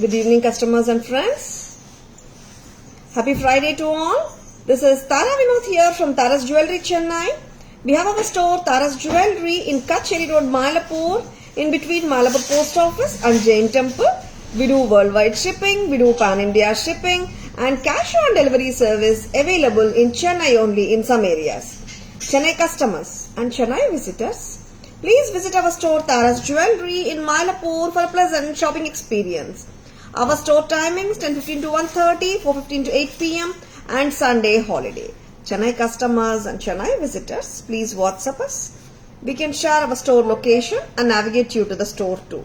Good evening, customers and friends. Happy Friday to all. This is Tara Vinod here from Tara's Jewelry, Chennai. We have our store Tara's Jewelry in Kacheri Road, Malapur, in between Malapur Post Office and Jain Temple. We do worldwide shipping, we do pan-India shipping and cash on delivery service available in Chennai only in some areas. Chennai customers and Chennai visitors, please visit our store Tara's Jewelry in Malapur for a pleasant shopping experience. Our store timings 10:15 to 1:30, 4:15 to 8 p.m. and Sunday holiday. Chennai customers and Chennai visitors, please WhatsApp us. We can share our store location and navigate you to the store too.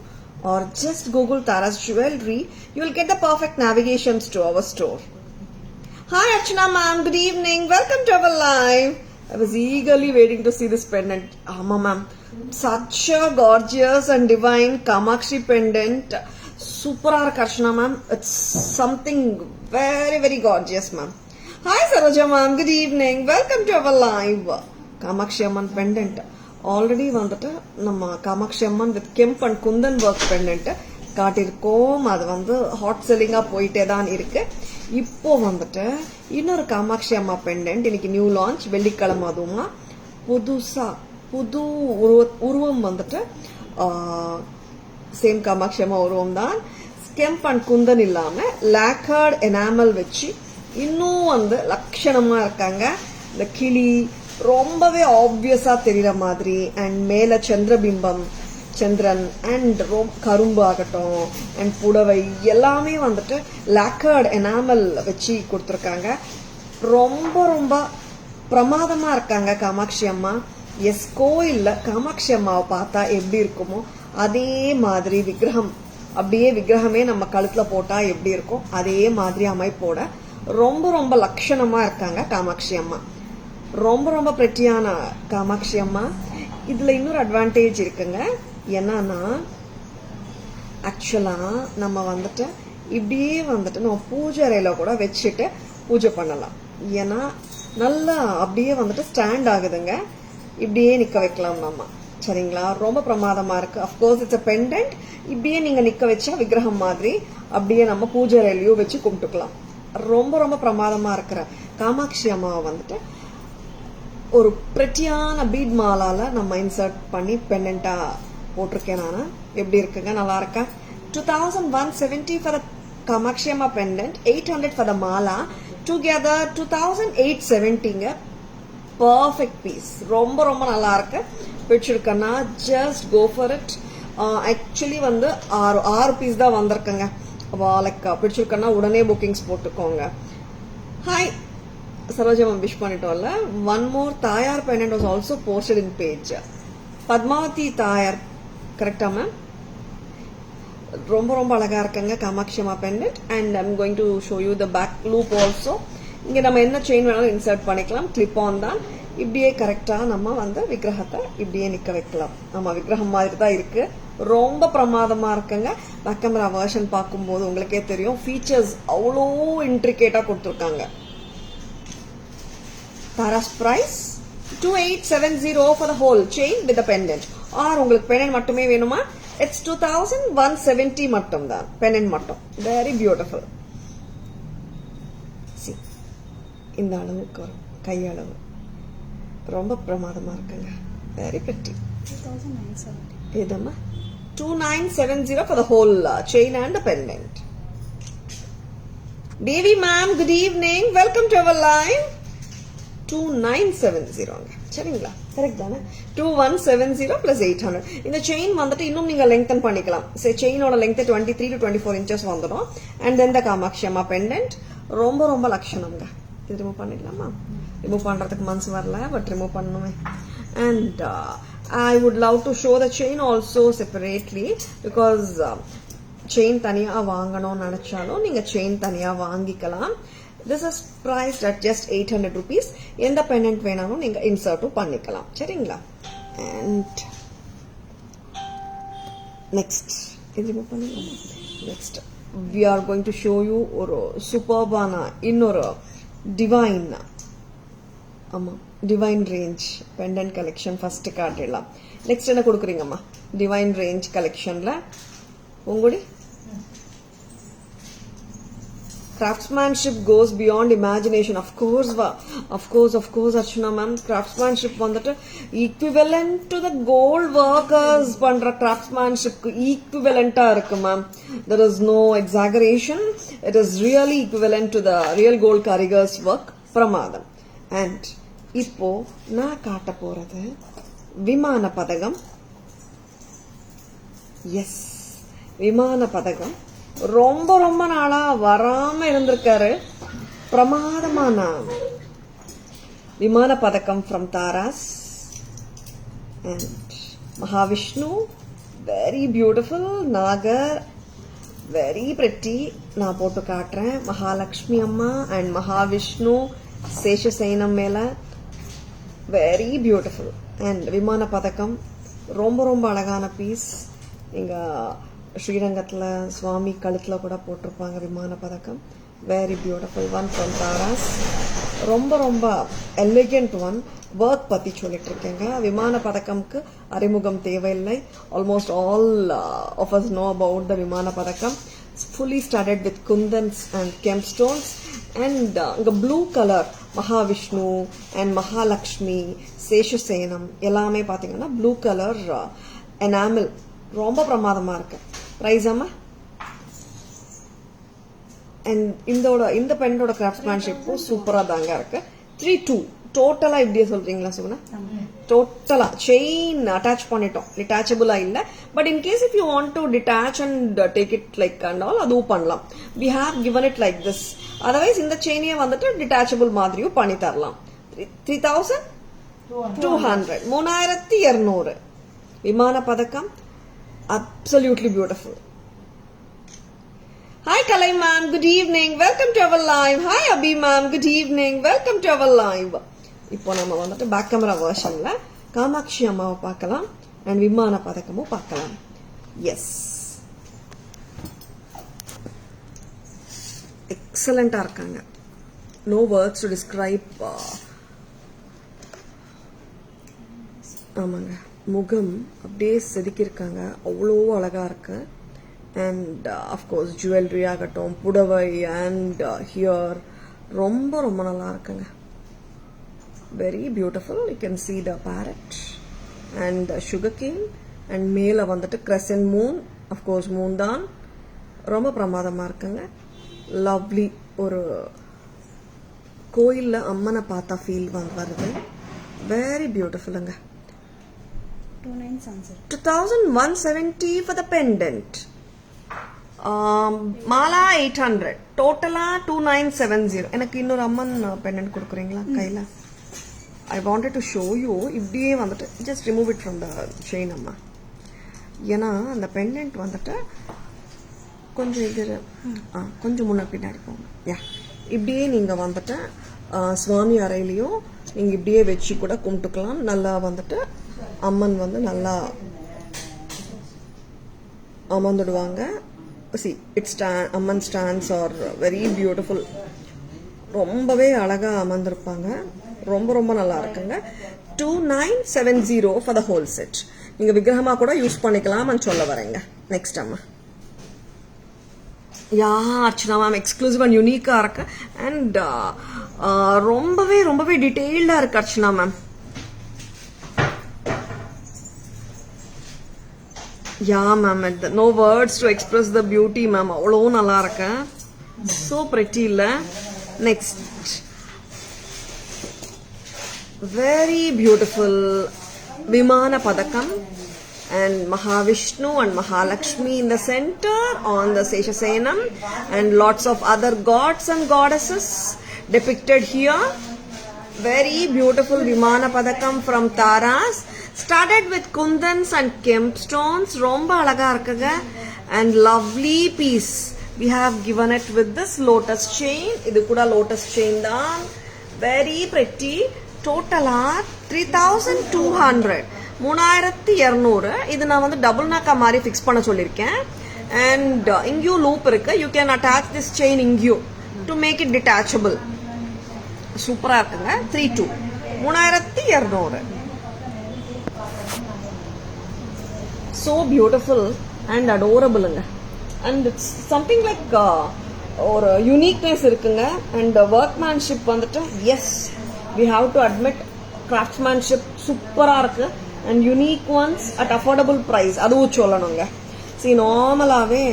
Or just Google Tara's Jewelry, you will get the perfect navigations to our store. Hi Archana ma'am, good evening. Welcome to our live. I was eagerly waiting to see this pendant. Amma ma'am, such a gorgeous and divine Kamakshi pendant. Super Archana ma'am. It's something very, very gorgeous ma'am. Hi Saroja ma'am, good evening. Welcome to our live. Kamakshi Amman pendant. Already வந்துட்டு நம்ம Kamakshi Amman with kemp and kundan work pendant காட்டியிருக்கோம். அது வந்து hot செல்லிங்காக போயிட்டே தான் இருக்கு. இப்போ வந்துட்டு இன்னொரு காமாட்சி அம்மா பெண்டன்ட் இன்னைக்கு நியூ லான்ச், வெள்ளிக்கிழமை. அதுவுமா புது உருவம் வந்துட்டு சேம் காமாட்சி அம்மா உருவம் தான். கெம்ப் அண்ட் குந்தன் இல்லாம லாக்கர்ட் எனாமல் வச்சு இன்னும் வந்து லட்சணமா இருக்காங்க. இந்த கிளி ரொம்பவே ஆப்வியஸா தெரியற மாதிரி அண்ட் மேல சந்திரபிம்பம், சந்திரன் அண்ட் கரும்பு ஆகட்டும் அண்ட் புடவை எல்லாமே வந்துட்டு லாக்கர்ட் எனாமல் வச்சு கொடுத்துருக்காங்க. ரொம்ப ரொம்ப பிரமாதமா இருக்காங்க காமாட்சி அம்மா. எஸ், கோயில்ல காமாட்சி அம்மாவை பார்த்தா எப்படி இருக்குமோ அதே மாதிரி விக்கிரகம், அப்படியே விக்கிரகமே நம்ம கழுத்துல போட்டா எப்படி இருக்கும் அதே மாதிரி அமைப்போட ரொம்ப ரொம்ப லட்சணமா இருக்காங்க காமாட்சி அம்மா. ரொம்ப ரொம்ப பிரெட்டியான காமாட்சி அம்மா. இதுல இன்னொரு அட்வான்டேஜ் இருக்குங்க. என்னன்னா ஆக்சுவலா நம்ம வந்துட்டு இப்படியே வந்துட்டு நம்ம பூஜை அறையில கூட வச்சுட்டு பூஜை பண்ணலாம். ஏன்னா நல்லா அப்படியே வந்துட்டு ஸ்டாண்ட் ஆகுதுங்க. இப்படியே நிக்க வைக்கலாம் நம்ம. சரிங்களா? ரொம்ப பிரமாதமா இருக்கு. Of course it's a pendant. இப்படியே நீங்க நிக்க வச்சா விக்கிரகம் மாதிரி அப்படியே நம்ம பூஜை அறையிலயும் வச்சு கும்பிட்டுக்கலாம். ரொம்ப ரொம்ப பிரமாதமா இருக்கிற காமாட்சி அம்மாவை வந்துட்டு ஒரு பிரெட்டியான பீட் மாலால நம்ம இன்சர்ட் பண்ணி பெண்டன்டா போட்டிருக்கேன் நானு. எப்படி இருக்குங்க? நல்லா இருக்கா? 2170 for the Kamakshi Amma pendant, 800 for the mala, together 2870ங்க. Perfect piece. ரொம்ப ரொம்ப நல்லா இருக்கு. பிடிச்சிருக்கேன்னா just go for it. Actually வந்து 6 பீஸ் தான் வந்திருக்குங்க. லைக் பிடிச்சிருக்கேன்னா உடனே புக்கிங்ஸ் போட்டுக்கோங்க. ஹாய் சரோஜா மேம், விஷ் பண்ணிட்டோம்ல. One more Thayar pendant was also posted in page. Padmavathi Thayar, கரெக்டா மேம்? ரொம்ப ரொம்ப அழகா இருக்குங்க Kamakshi Amma pendant. And I'm going to show you the back loop also. இங்க நம்ம என்ன செயின் வேணாலும் இன்சர்ட் பண்ணிக்கலாம். கிளிப் ஆன் தான். இப்படியே கரெக்டா நம்ம வந்து விக்கிரகத்தை இப்படியே நிக்க வைக்கலாம். நம்ம விக்கிரகம் மாதிரி தான் இருக்கு. ரொம்ப பிரமாதமா இருக்குங்க. பேக் கேமரா வெர்ஷன் பார்க்கும்போது உங்களுக்கே தெரியும், ஃபீச்சர்ஸ் அவ்வளோ இன்ட்ரிகேட்டா கொடுத்துருக்காங்க. Tara's price 2870 for the whole chain with the pendant. Or உங்களுக்கு pendant மட்டுமே வேணுமா? It's 2170 மட்டும் தான். pendant மட்டும். Very beautiful. See, இந்த அளவுக்கு வரும் கையளவு. ரொம்ப பிரமாதமா இருக்குங்க. Very pretty. 2970. இதமா 2970 for the whole chain and the pendant. Devi ma'am, good evening. Welcome to our live. 2970. சரிங்களா? கரெக்ட் தானே? 2170 plus 800. இந்த செயின் வந்துட்டு இன்னும் நீங்க லெங்தன் பண்ணிக்கலாம். செயினோட லெங்த் 23 to 24 inches வந்துடும். And then the Kamakshi Amma pendant ரொம்ப ரொம்ப லட்சணம்ங்க. இது ரிமூவ் பண்ணிடலாமா? ரிமூவ் பண்றதுக்கு மனசு வரல, பட் ரிமூவ் பண்ணுவேன். And I would love to show the chain also separately, because chain தனியா வாங்கணும்னு நினைச்சாலும் நீங்க செயின் தனியா வாங்கிக்கலாம். This is priced at just 800 rupees. எந்த பெண்டன்ட் வேணாலும் நீங்க இன்சர்ட்டும் பண்ணிக்கலாம். சரிங்களா? அண்ட் நெக்ஸ்ட் இது ரிமூவ் பண்ணிடலாமா? Next we are going to show you ஒரு சூப்பர்பான இன்னொரு டிவைன், ஆமா divine range pendant collection first காட்டிடலாம். நெக்ஸ்ட் என்ன கொடுக்குறீங்கம்மா? டிவைன் ரேஞ்ச் கலெக்ஷன்ல உங்களுடைய craftsmanship goes beyond imagination. Of course Archana ma'am, craftsmanship வந்துட்டு equivalent to the gold workers பண்ற craftsmanship equivalent இருக்கு ma'am. There is no exaggeration. It is really equivalent to the real gold karigars work. பிரமாதம். And இப்போ நான் காட்ட போறது விமான பதகம். S, விமான பதகம் ரொம்ப ரொம்ப நாளா வராம இருந்திருக்காரு. பிரமாதமான விமான பதக்கம் from Taras and Mahavishnu, very beautiful. Nagar, very pretty. நான் போட்டு காட்டுறேன். மகாலட்சுமி அம்மா and Mahavishnu சேஷசைனம் மேல, very beautiful. and விமான பதக்கம் ரொம்ப ரொம்ப அழகான பீஸ். இங்க ஸ்ரீரங்கத்துல சுவாமி கழுத்துல கூட போட்டிருப்பாங்க விமான பதக்கம். Very beautiful one from Tara's. ரொம்ப ரொம்ப எலிகென்ட் ஒன். ஒர்க் பத்தி சொல்லிட்டு இருக்கேங்க. விமான பதக்கம்க்கு அறிமுகம் தேவையில்லை. Almost all of us know about the விமான பதக்கம். fully studded with kundans and gemstones. and இங்க blue colour Mahavishnu and Mahalakshmi சேஷசேனம் எல்லாமே பாத்தீங்கன்னா ப்ளூ கலர் எனாமல். ரொம்ப பிரமாதமா இருக்கு. பிரைஸ் அம்மா. அண்ட் இந்த பெண்ணோட கிராஃப்ட்மேன்ஷிப் சூப்பரா தாங்க இருக்கு. 3-2 டோட்டலா இப்படியே சொல்றீங்களா சுகுணா? டோட்டலா செயின் அட்டாச் பண்ணிட்டோம். டிட்டாச்சபிளா இல்ல. But in case if you want to detach and take it like and all, அதுவும் பண்ணலாம். We have given it like this. Otherwise இந்த செயினையே வந்துட்டு டிட்டாச்சபிள் மாதிரியும் பண்ணி தரலாம். 3200 3200 விமான பதக்கம். Absolutely beautiful. Hi Kalai ma'am, good evening. Welcome to our live. Hi Abhi ma'am, good evening. Welcome to our live. இப்போ நம்ம வந்துட்டு பேக் கேமரா வெர்ஷன்ல காமாட்சி அம்மாவை பார்க்கலாம் and விமான பதக்கமும் பார்க்கலாம். எஸ், எக்ஸலண்டா இருக்காங்க. No words to describe. ஆமாங்க, முகம் அப்படியே செதுக்கியிருக்காங்க. அவ்வளோ அழகா இருக்கு. அண்ட் அஃப்கோர்ஸ் ஜுவல்லரி ஆகட்டும், புடவை அண்ட் ஹியர் ரொம்ப ரொம்ப நல்லா இருக்குங்க. Very beautiful. You can see the parrot and sugar cane and மேல வந்துட்டு crescent moon. அஃப்கோர்ஸ் மூன் தான். ரொம்ப பிரமாதமா இருக்குங்க. லவ்லி. ஒரு கோயில்ல அம்மனை பார்த்தா ஃபீல் வருது. வெரி பியூட்டிஃபுல்லுங்க. 2170 for the pendant. மாலா 800. டோட்டலா 2970. எனக்கு இன்னொரு அம்மன் பெண்டன்ட் கொடுக்குறீங்களா கையில? I wanted to show you. இப்படியே வந்துட்டு just remove it from the chain அம்மா. ஏன்னா அந்த பெண்டன்ட் வந்துட்டு கொஞ்சம் இது கொஞ்சம் முன்ன பின்னாடி போகும். யா, இப்படியே நீங்க வந்துட்டு சுவாமி அறையிலையும் நீங்க இப்படியே வச்சு கூட கும்பிட்டுக்கலாம். நல்லா வந்துட்டு அம்மன் வந்து நல்லா அமர்ந்துடுவாங்க. see it stand, Amman stands are very beautiful. ரொம்பவே அழகா அமர்ந்திருப்பாங்க. ரொம்ப ரொம்ப நல்லா இருக்குங்க. 2970 for the whole set. நீங்க விக்கிரகமா கூட யூஸ் பண்ணிக்கலாம் சொல்ல வரேங்க. நெக்ஸ்ட் அம்மா. யா அர்ச்சனா மேம், எக்ஸ்க்ளூசிவ் அண்ட் யூனிக்கா இருக்கு. அண்ட் ரொம்பவே ரொம்பவே டீடைல்டா இருக்கு Archana ma'am. Yeah ma'am, no words to express the beauty ma'am. அவ்வளோ நல்லா இருக்கு. So pretty இல்ல? Next, very beautiful விமான பதக்கம் and Mahavishnu and Mahalakshmi in the center on the Seshasenam and lots of other gods and goddesses depicted here. Very beautiful Vimana Padakam from Taras. Started with kundans and gemstones. Romba alaga irukkuga. And lovely piece. We have given it with this lotus chain. Idu kuda lotus chain dhaan. Very pretty. Total 3200. 3200. Idu na vandu double naka mari fix panna sollirukken. And ingyu loop irukku. You can attach this chain ingyu to make it detachable. Super இருக்குங்க. 32 3200. So beautiful and adorable. And it's something like ஒரு uniqueness இருக்குங்க. And workmanship வந்துட்டு yes we have to admit craftsmanship சூப்பராக இருக்கு. And unique ones at affordable price அதுவும் சொல்லணுங்க. சி நார்மலாகவே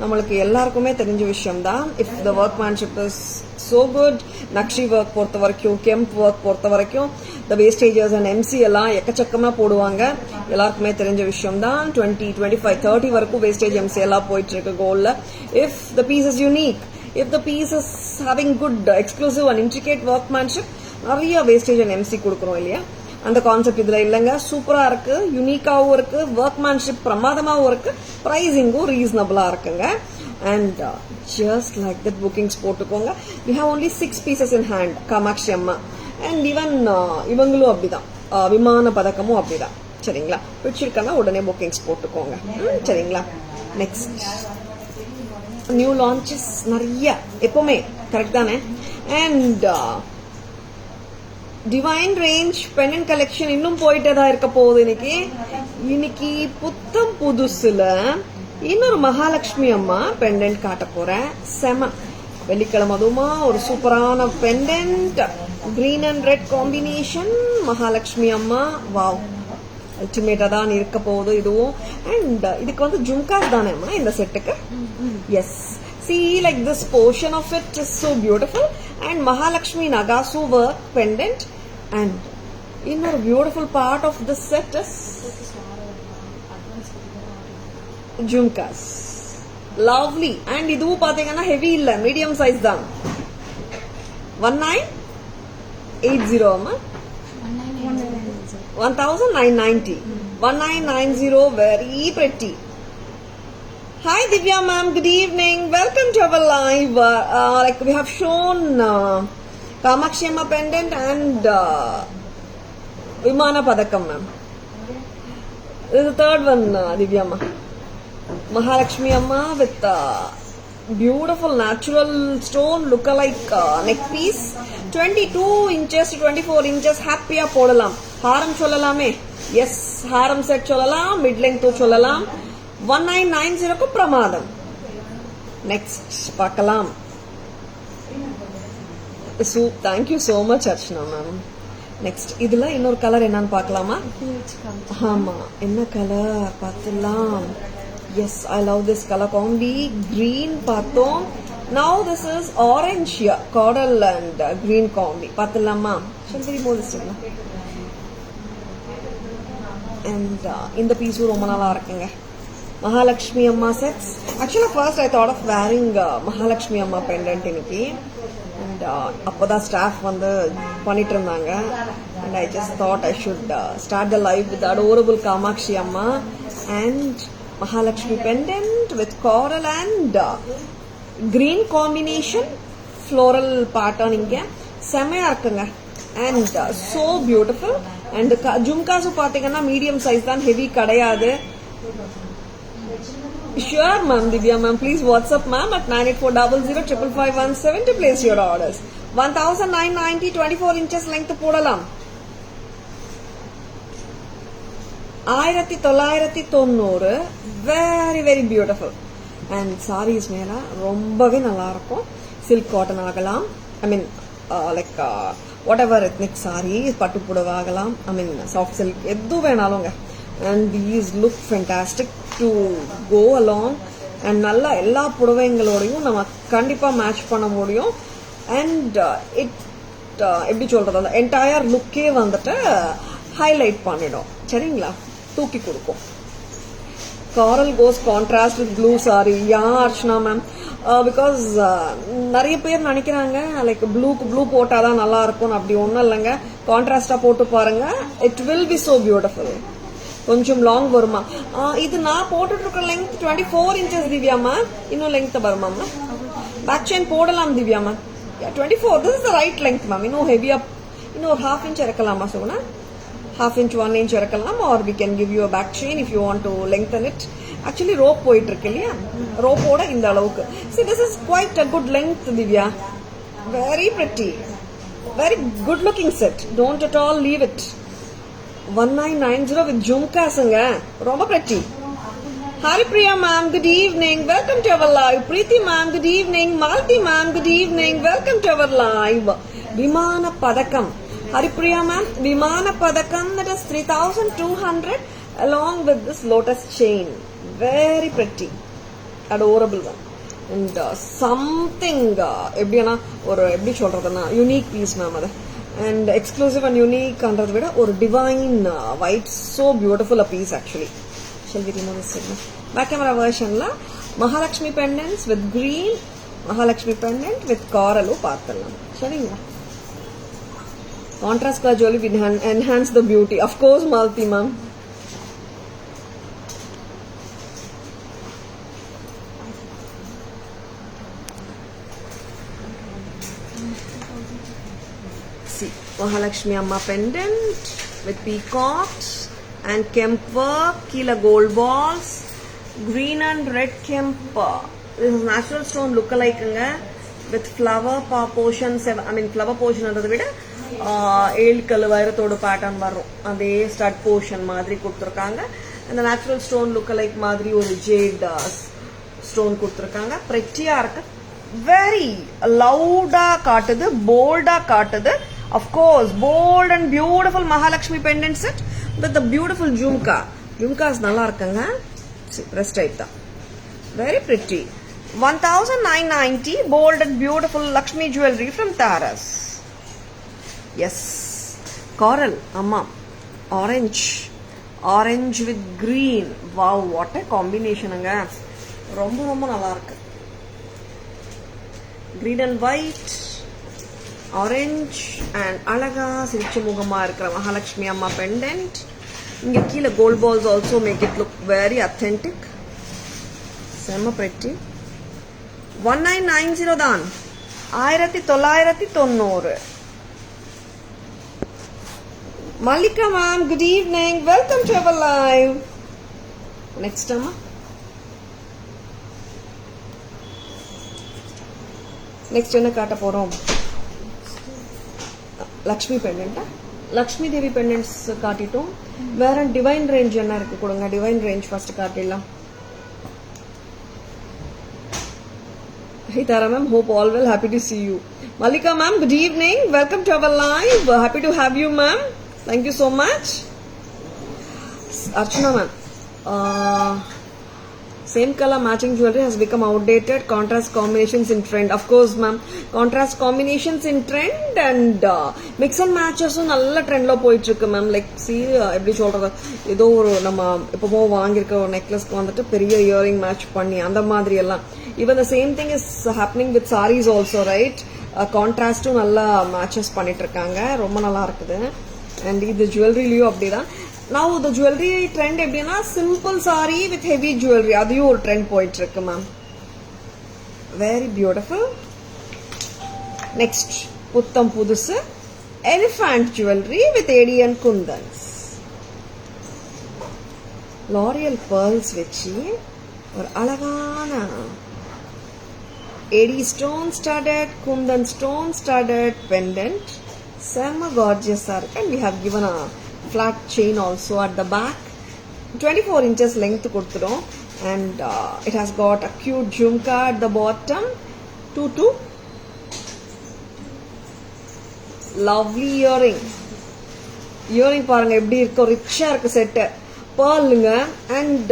நம்மளுக்கு எல்லாருக்குமே தெரிஞ்ச விஷயம் தான். If the workmanship is so good, nakshi work பொறுத்த வரைக்கும், கெம்ப் ஒர்க் பொறுத்த வரைக்கும் த வேஸ்டேஜஸ் அண்ட் எம்சி எல்லாம் எக்கச்சக்கமாக போடுவாங்க. எல்லாருக்குமே தெரிஞ்ச விஷயம் தான். 20, 25, 30 வரைக்கும் வேஸ்டேஜ் எம்சி எல்லாம் போயிட்டு இருக்கு கோல்ல. If the piece is unique, if the piece is having good exclusive and intricate workmanship, நிறைய வேஸ்டேஜ் அண்ட் எம்சி கொடுக்குறோம் இல்லையா? அந்த கான்செப்ட் இதுல இல்லைங்க. சூப்பரா இருக்கு, யூனிக்காவும் இருக்கு, ஒர்க்மேன்ஷிப் பிரமாதமாவும் இருக்கு, பிரைசிங்கும் ரீசனபிளா இருக்குங்க. And just like that bookings போட்டுக்கோங்க. We have only 6 pieces in hand, Kamakshi Amma. And even இவங்களும் அப்படிதான், விமான பதக்கமும் அப்படிதான். சரிங்களா? பிடிச்சிருக்கா உடனே புக்கிங்ஸ் போட்டுக்கோங்க. சரிங்களா? நெக்ஸ்ட் நியூ லான்ச்சஸ் நிறைய எப்பவுமே கரெக்ட் தானே? And divine range pendant collection இன்னும் போயிட்டே தான் இருக்க போகுது. இன்னைக்கு புத்தம் புதுசுல இன்னொரு மகாலட்சுமி அம்மா பெண்டன்ட் காட்ட போறேன். செம வெள்ளிக்கிழமை அதுவுமா ஒரு சூப்பரான pendant, green and red combination, Mahalakshmi அம்மா. வாவ், அல்டிமேட்டா தான் இருக்க போகுது இதுவும். அண்ட் இதுக்கு வந்து ஜும்காஸ் தானேம்மா இந்த செட்டுக்கு? S. See, like this portion of it is so beautiful. And Mahalakshmi Nagasu work pendant. And another beautiful part of this set is jhumkas. Lovely. And idu pathina heavy illa, medium size dhaan. 1980 amma. 1990. 1990, very pretty. Hi Divya ma'am, good evening. Welcome to our live. Like we have shown Kamakshi Amma pendant and Vimana Padakam ma'am. This is the third one, Divya ma. Mahalakshmi Amma with beautiful natural stone lookalike neck piece. 22 inches to 24 inches. Happy ah podalam. Haram solalame. Yes, haram set solalam. Mid length solalam. 1990 பிரமாதம். Next பார்க்கலாம். Thank you so much Archana ma'am. Next இதுல இன்னொரு colour என்னன்னு பார்க்கலாமா? ஆமா, என்ன colour பார்த்துலாம். Yes, I love this colour combi. Green பார்த்தோம். நவ் திஸ் இஸ் ஆரஞ்ச், காடல் அண்ட் கிரீன் காம்பி. பார்த்துலாமா? சொல்லி மோதிச்சிடலாம். அண்ட் இந்த பீஸும் ரொம்ப நல்லா இருக்குங்க. Mahalakshmi Amma sets. Actually, first I thought of wearing Mahalakshmi Amma pendant இன்னைக்கு. And அப்போதான் ஸ்டாஃப் வந்து பண்ணிட்டு இருந்தாங்க. And I just thought I should start the live with adorable Kamakshi Amma and Mahalakshmi pendant with coral and green combination, floral pattern இங்க செமையா இருக்குங்க. And so beautiful. And ஜும்காஸும் பார்த்தீங்கன்னா medium size தான், heavy கிடையாது. Sure, ma'am. Divya, ma'am. Please WhatsApp, ma'am, at 9840055517 to place your orders. 1990, 24 inches length போடலாம். 1990, very very beautiful. And sarees மேல ரொம்பவே நல்லா இருக்கும். Silk cotton ஆகலாம். I mean, like whatever ethnic saree, பட்டு புடவை ஆகலாம். I mean, soft silk எது வேணாலுங்க. And these look fantastic to go along. And நல்லா எல்லா புடவைங்களோடையும் நம்ம கண்டிப்பா மேட்ச் பண்ண முடியும். And it எப்படி சொல்றது, அந்த என்டையர் லுக்கே வந்துட்டு ஹைலைட் பண்ணிடும். சரிங்களா? தூக்கி கொடுக்கும். Coral goes contrast with blue saree. Yeah, Archana ma'am. Because நிறைய பேர் நினைக்கிறாங்க லைக் ப்ளூ போட்டாதான் நல்லா இருக்கும். அப்படி ஒன்றும் இல்லைங்க. கான்ட்ராஸ்டா போட்டு பாருங்க. It will be so beautiful. கொஞ்சம் லாங் வருமா? இது நான் போட்டுட்டு இருக்க லெங்த் 24 inches திவ்யாமா. இன்னும் லெங்த் வருமா? பேக் செயின் போடலாம் திவ்யாமா. 24, this is the right length ma'am. இன்னும் ஹெவியா இன்னும் ஒரு 1/2 inch இறக்கலாமா சொன்னா? 1/2 inch 1 inch இறக்கலாம். Or we can give you a back chain if you want to lengthen it. Actually rope போயிட்டு இருக்கு இல்லையா? ரோப்போட இந்த அளவுக்கு. See, this is quite a good length Divya. Very pretty. Very good looking set. Don't at all leave it. 1990 with jhumkas, ரொம்ப pretty. Haripriya ma'am, good evening. Welcome to our live. Preeti ma'am, good evening. Malti ma'am, good evening. Welcome to our live. Vimana Padakam. Haripriya ma'am, Vimana Padakam, that is 3,200 along with this lotus chain. Very pretty. Adorable one. And something, எப்படி சொல்றதுன்னா unique piece ma'am அது. And exclusive and unique அன்றதை விட ஒரு divine white, so beautiful a piece actually. Shall we remove this segment? Back camera version la Mahalakshmi pendants with green, Mahalakshmi pendant with coral paathalam. சரிங்களா? Contrast color jewelry will enhance the beauty. Of course, Malti ma'am. See, Mahalakshmi Amma pendant with peacocks and kemp work, kila gold balls, green and red kemp. This is natural stone look-alike with flower portions. I mean flower portion andradha vida 7 கல்லு வைரத்தோட pattern வரும். அதே stud portion மாதிரி கொடுத்திருக்காங்க. And the natural stone look-alike மாதிரி ஒரு jade stone கொடுத்திருக்காங்க. pretty-ஆ இருக்கு. Very loud-ஆ காட்டுது, bold-ஆ காட்டுது. Of course, bold and beautiful Mahalakshmi pendant set with the beautiful jhumka. Jhumkas நல்லா இருக்குங்க. Rest type தான். Very pretty. 1,990 bold and beautiful Lakshmi jewelry from Taras. Yes. Coral, amma. Orange. Orange with green. Wow, what a combination anga. ரொம்ப ரொம்ப நல்லா இருக்கு. Green and white. Orange and alaga sirichu mugama irukra Mahalakshmi amma pendant. Inga keela gold balls also make it look very authentic. Sema pretty. 1990 தான். 1990. Malika ma'am, good evening. Welcome to our live. Next amma. Next என்ன காட்ட போறோம்? Lakshmi pendant. Lakshmi Devi pendants காட்டிட்டோம். வேற divine range என்ன இருக்கு கொடுங்க. Divine range first காட்டிடலாம். Hey Tara ma'am, hope all well. Happy to see you. Malika ma'am, good evening. Welcome to our live. Happy to have you ma'am. Thank you so much. Archana ma'am. Same color matching jewelry has become outdated. Contrast combinations in trend. Of course ma'am. Contrast combinations in trend and mix and matches நல்ல ட்ரெண்ட்ல போயிட்டு இருக்கு ma'am. Like see எப்படி சொல்றது, ஏதோ ஒரு நம்ம எப்பவோ வாங்கியிருக்க ஒரு நெக்லஸ்க்கு வந்துட்டு பெரிய இயரிங் மேட்ச் பண்ணி அந்த மாதிரி எல்லாம். Even the same thing is happening with sarees also, right? கான்ட்ராஸ்டும் நல்லா மேட்சஸ் பண்ணிட்டு இருக்காங்க. ரொம்ப நல்லா இருக்குது. அண்ட் இது ஜுவல்லரிலையும் அப்படிதான். Now the jewelry trend எப்படின்னா simple saree with heavy jewelry, அதையும் ஒரு ட்ரெண்ட் போயிட்டு இருக்கு மேம். Very beautiful. Next புத்தம் புதுசு elephant jewelry with ADN kundans. L'Oreal pearls வச்சு ஒரு அழகான AD stone studded, kundan stone studded pendant. Sema gorgeous are, and we have given a flat chain also at the back. 24 inches length கொடுத்துடும். And it has got a cute jhumka at the bottom. Two lovely earring. Earring பாருங்க எப்படி இருக்கு, ரிச்சா இருக்கு set. pearlங்க and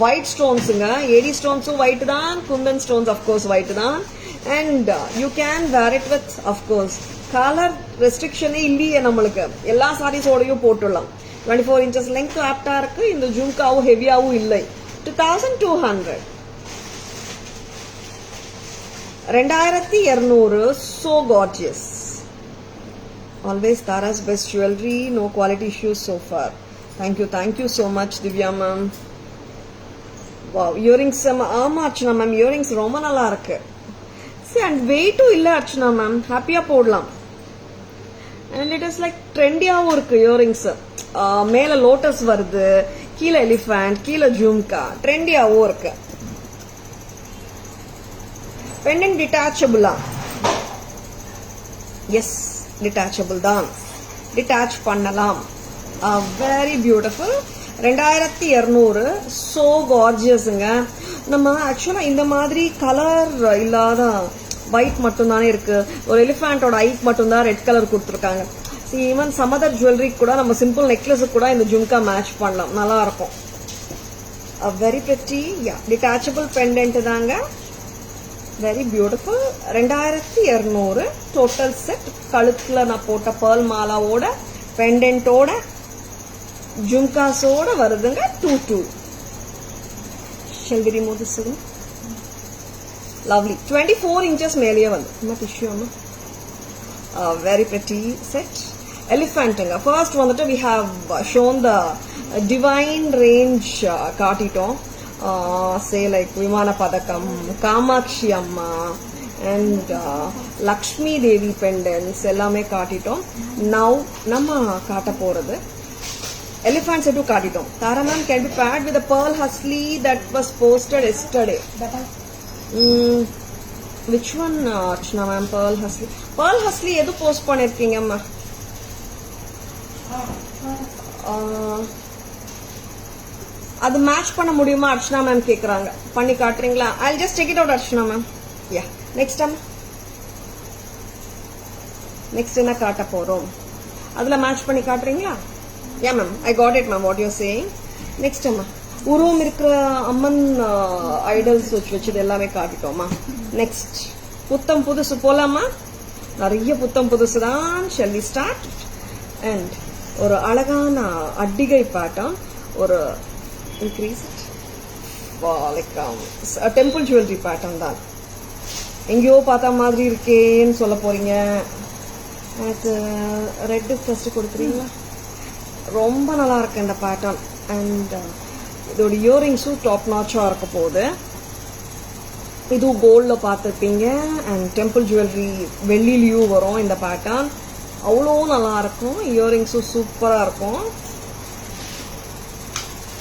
white stonesங்க. AD stonesம் white தான், kundan stones of course white தான். And you can wear it with of course colour ரெஸ்ட்ரிக்ஷனே இல்லையே நம்மளுக்கு. எல்லா சாரீஸோடையும் போட்டுடலாம். 24 inches length ஆப்டா இருக்கு. இந்த ஜும்காவும் ஹெவியாவும் இல்லை. 2200. 2200. So gorgeous. Always Tara's best jewelry. No quality issues so far. Thank you so much Divya ma'am. Wow, earrings ஆமா அர்ச்சனா மேம், earrings ரொம்ப நல்லா இருக்கு. See, and weight-ம் இல்ல அர்ச்சனா மேம், ஹாப்பியா போடலாம். And it is like trendy-ஆவும் இருக்கு earrings. மேல லோட்டஸ் வருது, கீழே எலிஃபண்ட், கீழே ஜும்கா, ட்ரெண்டியாவும் இருக்கு. பெண்டன்ட் டிட்டாச்சபிளா? எஸ், டிட்டாச்சபிள் தான். டிட்டாச் பண்ணலாம். Very beautiful. 2200. So gorgeousங்க. நம்ம ஆக்சுவலா இந்த மாதிரி கலர் இல்லாத ஒயிட் மட்டும் தானே இருக்கு. ஒரு எலிஃபண்டோட ஐக்கு மட்டும் தான் ரெட் கலர் கொடுத்துருக்காங்க. ஈவன் சம் அதர் ஜுவல்லரி கூட நம்ம சிம்பிள் நெக்லஸ் கூட இந்த ஜும்கா மேட்ச் பண்ணலாம், நல்லா இருக்கும். வெரி பிரிட்டி, டிட்டாச்சபிள் பெண்டன்ட் தாங்க, வெரி பியூட்டிஃபுல். 2200 total set. கழுத்துல நான் போட்ட பேர்ல் மாலாவோட பெண்டன்ட்டோட ஜும்காஸோட வருதுங்க. 22. Shall we remove this again? Lovely. 24 inches மேலேயே வந்து என்ன டிஷ்யூ அம்மா. Very pretty set. Elephant. First வந்துட்டு we have shown the divine range காட்டிட்டோம். Say like விமான பதக்கம், காமாட்சி அம்மா and லக்ஷ்மி தேவி pendants எல்லாமே காட்டிட்டோம். Now நம்ம காட்ட போறது elephants எது காட்டிட்டோம். Tara ma'am can be paired with the pearl husly that was posted yesterday. Which one Archana ma'am? Pearl husly. Pearl husly எது post பண்ணிருக்கீங்க அம்மா? அது மேட்ச் பண்ண முடியுமா அர்ச்சனா மேம் கேக்குறாங்க. பண்ணி காட்டுறீங்களா? I'll just check it out Archana ma'am. Yeah. Next time. Next என்ன காட்ட போறோம்? அதுல மேட்ச் பண்ணி காட்டுறீங்களா? Yeah ma'am. I got it ma'am what you're saying. Next அம்மா. உருவம் இருக்கிற அம்மன் ஐடல்ஸ் வச்சது எல்லாமே காட்டிட்டோமா. நெக்ஸ்ட் புத்தம் புதுசு போலாமா? நிறைய புத்தம் புதுசு தான். Shall we start? And ஒரு அழகான அட்டிகை பேட்டர்ன், ஒரு increase like temple jewellery pattern தான். எங்கேயோ பார்த்த மாதிரி இருக்கேன்னு சொல்ல போறீங்க. எனக்கு ரெட்டு ஃபர்ஸ்ட் கொடுக்குறீங்களா? ரொம்ப நல்லா இருக்கு இந்த பேட்டர்ன். அண்ட் இதோட இயரிங்ஸும் டாப் நாச்சா இருக்க போகுது. இதுவும் கோல்ட்ல பார்த்துருப்பீங்க. அண்ட் டெம்பிள் ஜுவல்லரி வெள்ளிலையும் வரும் இந்த பேட்டர்ன். அவ்வளோ நல்லா இருக்கும். இயரிங்ஸும் சூப்பரா இருக்கும்.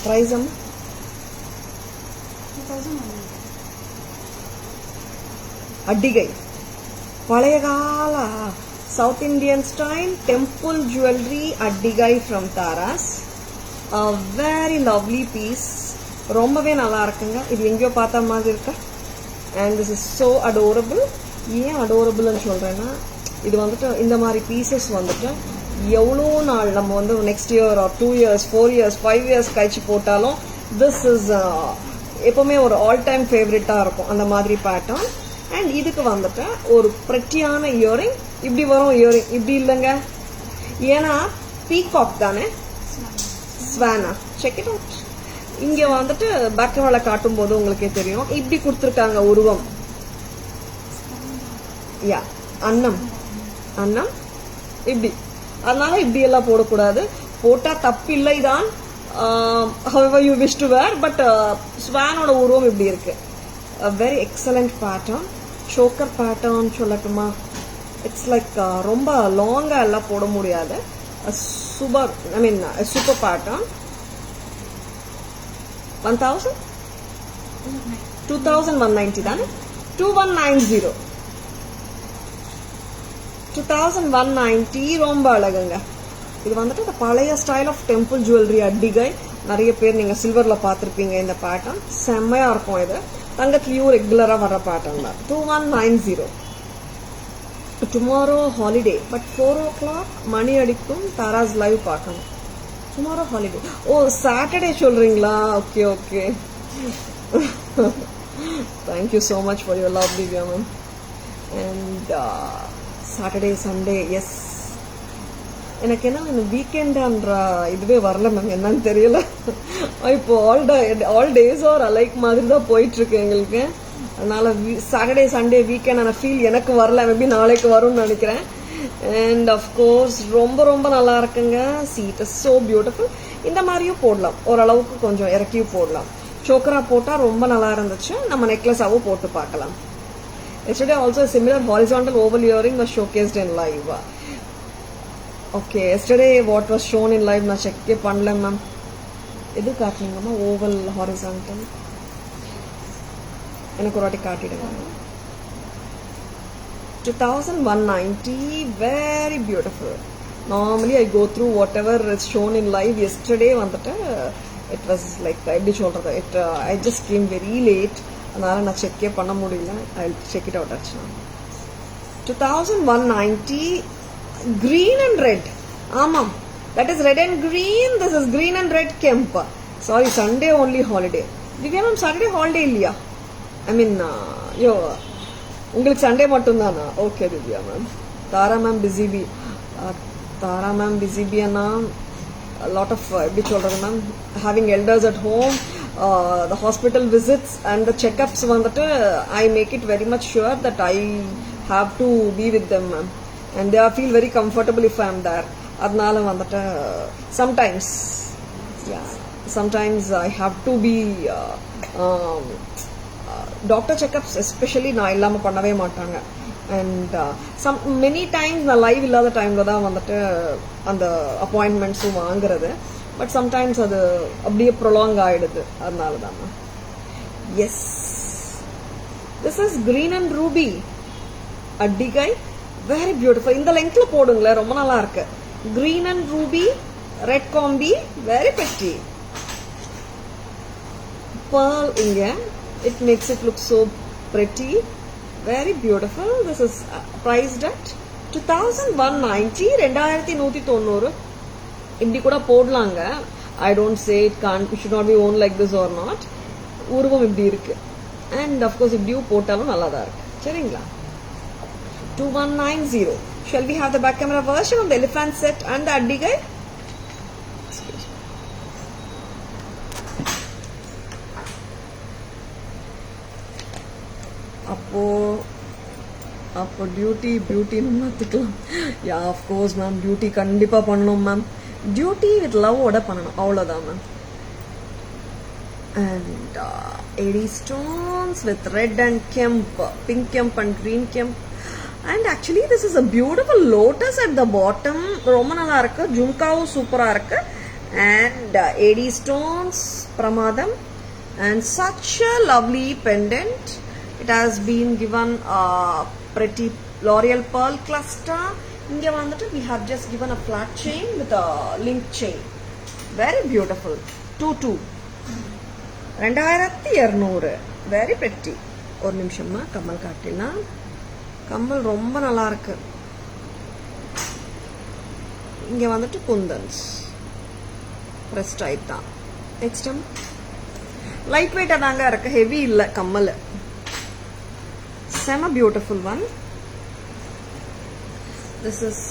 பிரைஸ் அட்டிகை பழைய கால South Indian style temple jewellery அட்டிகை from Tara's. Very lovely piece. ரொம்பவே நல்லா இருக்குங்க. இது எங்கேயோ பார்த்த மாதிரி இருக்கா? And this is so adorable. ஏன் அடோரபிள்னு சொல்றேன்னா, இது வந்துட்டு இந்த மாதிரி பீசஸ் வந்துட்டு எவ்வளோ நாள் நம்ம வந்து next year R 2 years 4 years 5 years கழிச்சு போட்டாலும் திஸ் இஸ் எப்பவுமே ஒரு ஆல் டைம் ஃபேவரட்டா இருக்கும் அந்த மாதிரி பேட்டர்ன். அண்ட் இதுக்கு வந்துட்டு ஒரு பிரெட்டியான இயரிங் இப்படி வரும். இயரிங் இப்படி இல்லைங்க, ஏன்னா பீகாக் தானே, ஸ்வானா. Check it out. இங்க வந்துட்டு பேக்ரவுண்ட்ல காட்டும் போது உங்களுக்கே தெரியும். இப்படி கொடுத்துருக்காங்க உருவம். யா அன்னம் அன்னம் இப்படி. அதனால இப்படி எல்லாம் போடக்கூடாது. போட்டா தப்பில்லை தான். however you wish to wear, but ஸ்வானோட உருவம் இப்படி இருக்கு. Very excellent pattern. Choker pattern சொல்லட்டுமா? இட்ஸ் லைக் ரொம்ப லாங்கா எல்லாம் போட முடியாது. சூப்பர், ஐ மீன் சூப்பர் பேட்டர்ன். 1000 2190 தானே? 2190 2190 ரொம்ப அழகுங்க. இது வந்துட்டு இந்த பழைய ஸ்டைல் ஆஃப் டெம்பிள் ஜுவல்லரி அட்டிகை. நிறைய பேர் நீங்க சில்வர்ல பாத்திருப்பீங்க இந்த பேட்டர்ன். செம்மையா இருக்கும். இது தங்கத்திலயும் ரெகுலரா வர பேட்டர்ன் தான். 2190. டுமாரோ ஹாலிடே, பட் 4 o'clock மணி அடிக்கும். தாராஸ் லைவ் பார்க்கணும். Tomorrow holiday. ஓ சாட்டர்டே சொல்றீங்களா? Okay okay. Thank you so much for your love Divya ma'am. And Saturday Sunday yes. எனக்கு என்ன இந்த வீக்கெண்டான்ற இதுவே வரல மேம், என்னன்னு தெரியல. இப்போ ஆல் டேஸ் ஆர் அலைக் மாதிரி தான் போயிட்டு இருக்கு எங்களுக்கு. அதனால சாட்டர்டே சண்டே வீக்கெண்ட் ஃபீல் எனக்கு வரல. மேபி நாளைக்கு வரும்னு நினைக்கிறேன். அண்ட் அஃப்கோர்ஸ் ரொம்ப ரொம்ப நல்லா இருக்குங்க. Set is so beautiful. இந்த மாதிரியும் போடலாம், ஓரளவுக்கு கொஞ்சம் இறக்கியும் போடலாம். சோக்கரா போட்டா ரொம்ப நல்லா இருந்துச்சு. நம்ம நெக்லஸாவும் போட்டு பார்க்கலாம். Yesterday also a similar horizontal oval earring was showcased in live. Okay, yesterday what was shown in live na check பண்ணல மேம். எது காட்டுனீங்கம்மா? ஓவல் ஹாரிசான்டல் எனக்கு ஒரு வாட்டி காட்டிடுங்க. 2190 very beautiful. Normally I go through whatever is shown in live. Yesterday வந்துட்டு it was like எப்படி சொல்கிறது, I just came very late, அதனால் நான் செக்கே பண்ண முடியல. I'll check it out actually. 2190 green and red. ஆமாம், that is red and green, this is green and red kemp. Sorry, Sunday only holiday. Divya ma'am, Saturday holiday இல்லையா? I mean, உங்களுக்கு Sunday மட்டும்தானா? Okay Divya ma'am. Tara ma'am busy bee, Tara ma'am busy பின்னா lot of எப்படி சொல்கிறது ma'am, having elders at home, the hospital visits and the checkups வந்துட்டு I make it very much sure that I have to be with them, ma'am, and they feel very comfortable if I am there. அதனால வந்துட்டு sometimes I have to be doctor checkups especially நான் இல்லாம பண்ணவே மாட்டாங்க. and many times நான் live இல்லாத டைம்ல தான் வந்துட்டு அந்த அப்பாயின்மெண்ட்ஸும் வாங்குறது. பட் சம்டைம்ஸ் அது அப்படியே ப்ரொலாங் ஆயிடுது, அதனால தான். Yes, this is green and ruby அட்டிகை, வெரி பியூட்டிஃபுல். இந்த லெங்க்ல போடுங்களேன், ரொம்ப நல்லா இருக்கு. Green and ruby red combi, very pretty. pearl இங்க, it makes it look so pretty, very beautiful. This is priced at 2190, 2190. இப்படி கூட போடலாங்க. I don't say it should not be worn like this or not. உருவம் இப்படி இருக்கு, and of course இப்படியும் போட்டாலும் நல்லா தான் இருக்கு. சரிங்களா? 2190. Shall we have the back camera version of the elephant set and the addigai? அப்போ பியூட்டின்னு மாற்றிக்கலாம். யா, ஆஃப்கோர்ஸ் மேம், பியூட்டி கண்டிப்பாக பண்ணணும் மேம். டியூட்டி வித் லவ்வோட பண்ணணும், அவ்வளோதான் ma'am. And 80 stones with red and kemp, pink kemp and green kemp. And actually this is a beautiful lotus at the bottom, ரொம்ப நல்லா இருக்கு. ஜும்காவும் சூப்பராக இருக்கு. and 80 stones பிரமாதம், and such a lovely pendant. It has been given a pretty L'Oreal pearl cluster. இங்க வந்துட்டு we have just given a flat chain with a link chain. Very beautiful. 2200, very pretty. ஒரு நிமிஷமா கம்மல் காட்டிலாம். கம்மல் ரொம்ப நல்லா இருக்கு. இங்க வந்துட்டு குந்தன்ஸ் பிரஸ் டைப் தான். நெக்ஸ்ட் லைட் வெயிட்டா தாங்க இருக்கு, ஹெவி இல்ல கம்மல். செம பியூட்டிஃபுல் ஒன். திஸ் இஸ்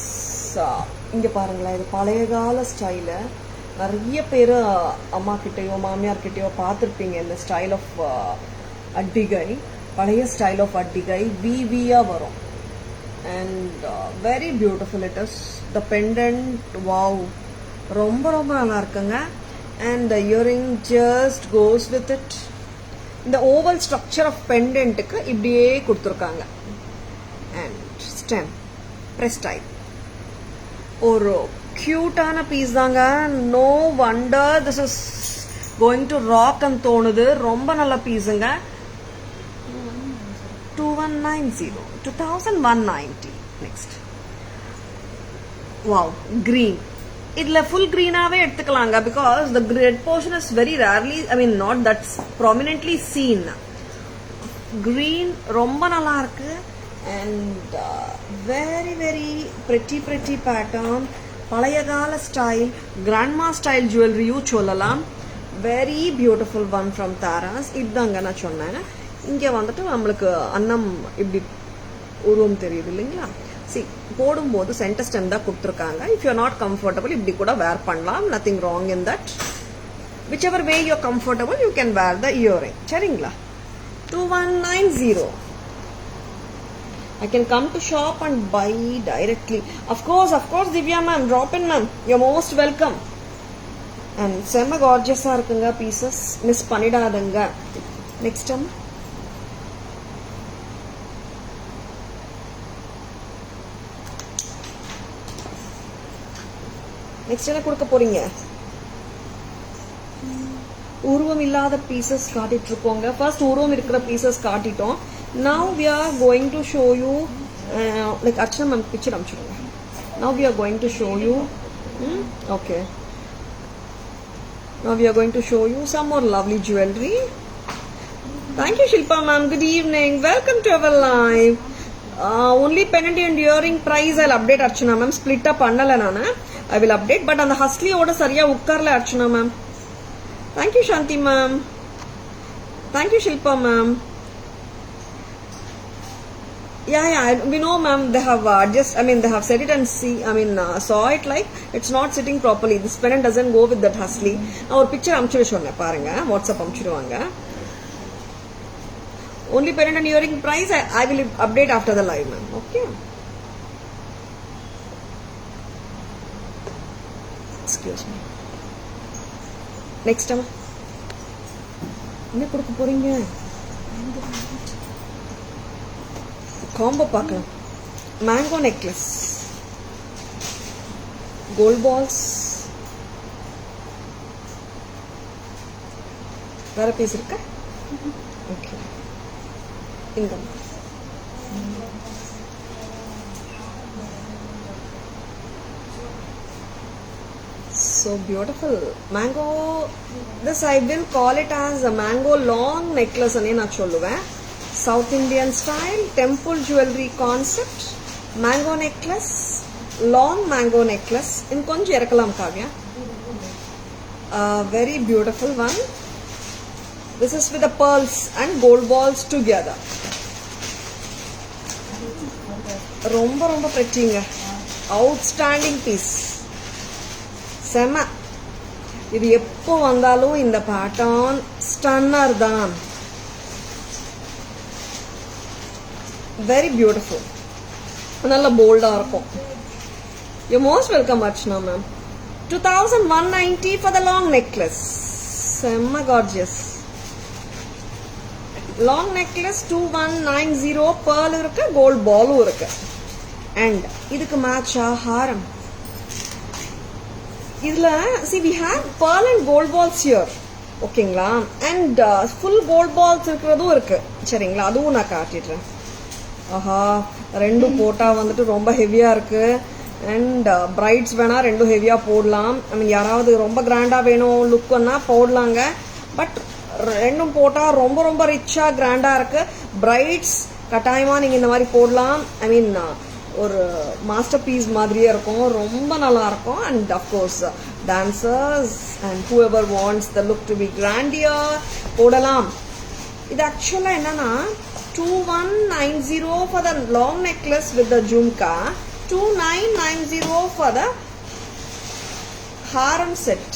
இங்க பாருங்களேன், இது பழைய கால ஸ்டைலு. நிறைய பேர் அம்மா கிட்டேயோ மாமியார் கிட்டேயோ பார்த்துருப்பீங்க இந்த ஸ்டைல் ஆஃப் அட்டிகை. பழைய ஸ்டைல் ஆஃப் அட்டிகை விவியா வரும். And very beautiful it is. The pendant, wow, ரொம்ப ரொம்ப நல்லா இருக்குங்க. And the earring just goes with it. இந்த ஓவல் ஸ்ட்ரக்சர் ஆஃப் பெண்டன்ட்டுக்கு இப்படியே கொடுத்துருக்காங்க. அண்ட் ஸ்டெம் பிரஸ் டைப், ஒரு கியூட்டான பீஸ் தாங்க. No wonder this is going to rock and தோணுது. ரொம்ப நல்ல பீஸுங்க. 2190. Next, wow, green. இதுல ஃபுல் கிரீனாவே எடுத்துக்கலாங்க. Because the red portion is very rarely, I mean not that's ப்ராமினென்ட்லி scene. Green ரொம்ப நல்லா இருக்கு. And very very pretty pattern. பழைய கால ஸ்டைல், கிராண்ட்மா ஸ்டைல் ஜுவல்லரியும் சொல்லலாம். Very beautiful one from Tara's. இதுதாங்க நான் சொன்னேன். இங்கே வந்துட்டு நம்மளுக்கு அன்னம் இப்படி உருவம் தெரியுது இல்லைங்களா? போடும்போது சென்டர் ஸ்டெம் தான் கொடுத்துருக்காங்க. இஃப் யூ நாட் கம்ஃபர்டபுள் இப்படி கூட வேர் பண்ணலாம். Nothing wrong in that. Which ever way you comfortable you can wear the earring. சரிங்களா? 2190. I can come to shop and buy directly. Of course, Divya ma'am, drop in ma'am. You're most welcome. And sema gorgeous ah irukanga pieces. Miss panidadanga. Next time. Next என்ன கொடுக்க போறீங்க? உருவம் இல்லாத pieces காட்டிட்டு இருக்கோங்க. First உருவம் இருக்கிற pieces காட்டிட்டோம். Now we are going to show you like Archana ma'am picture amchuruங்க. Now we are going to show you okay. Now we are going to show you some more lovely jewelry. Thank you, Shilpa ma'am. Good evening. Welcome to our live. Only pendant and earring price I'll update Archana ma'am. Split up annala nana. I will update. But on the hustly order sariya ukkarla Archana ma'am. Thank you, Shanti ma'am. Thank you, Shilpa ma'am. Yeah, we know ma'am, they have they have set it and saw it like it's not sitting properly. This pendant doesn't go with that hustly. Now ஒரு picture அனுப்பிச்சு சொன்னேன் பாருங்க, WhatsApp அனுப்பிச்சிடுவாங்க. Only pendant and earring price I will update after the live ma'am. Okay. Excuse me. Next time. என்ன கொடுக்க போறீங்க? Combo பார்க்கலாம். Mango necklace, gold balls, வேற piece இருக்கா? ஓகே, இந்த so beautiful mango. This I will call it as a mango long necklace ane na solluven. South Indian style temple jewelry concept, mango necklace, long mango necklace. In konja irakalam Kavya. Very beautiful one. This is with the pearls and gold balls together. Romba pretty-nga. Outstanding piece. Sema. இது எப்போ வந்தாலும் இந்த pattern stunner தான். Very beautiful. நல்ல போல்டா இருக்கும். You're most welcome Archana ma'am. 2190 for the long necklace. Semma gorgeous. Long necklace 2190, pearl இருக்கு, gold ball இருக்கு. And இதுக்கு match ஹாரம். இதுல see we have pearl and gold balls here. ஓகேங்களா? And full gold balls இருக்கிறதும் இருக்கு. சரிங்களா? அதுவும் நான் காட்டிடுறேன். ஆஹா, ரெண்டும் போட்டா வந்துட்டு ரொம்ப ஹெவியா இருக்கு. அண்ட் பிரைட்ஸ் வேணா ரெண்டும் ஹெவியா போடலாம். யாராவது ரொம்ப கிராண்டா வேணும் லுக்னா போடலாங்க. பட் ரெண்டும் போட்டா ரொம்ப ரிச்சா கிராண்டா இருக்கு. பிரைட்ஸ் கட்டாயமா நீங்க இந்த மாதிரி போடலாம். ஒரு மாஸ்டர் பீஸ் மாதிரியே இருக்கும், ரொம்ப நல்லா இருக்கும். And of course dancers and whoever wants the look to be grandeur போடலாம். இது ஆக்சுவலா என்னன்னா 2190 for the long necklace with the jhumka, 2990 for the haram set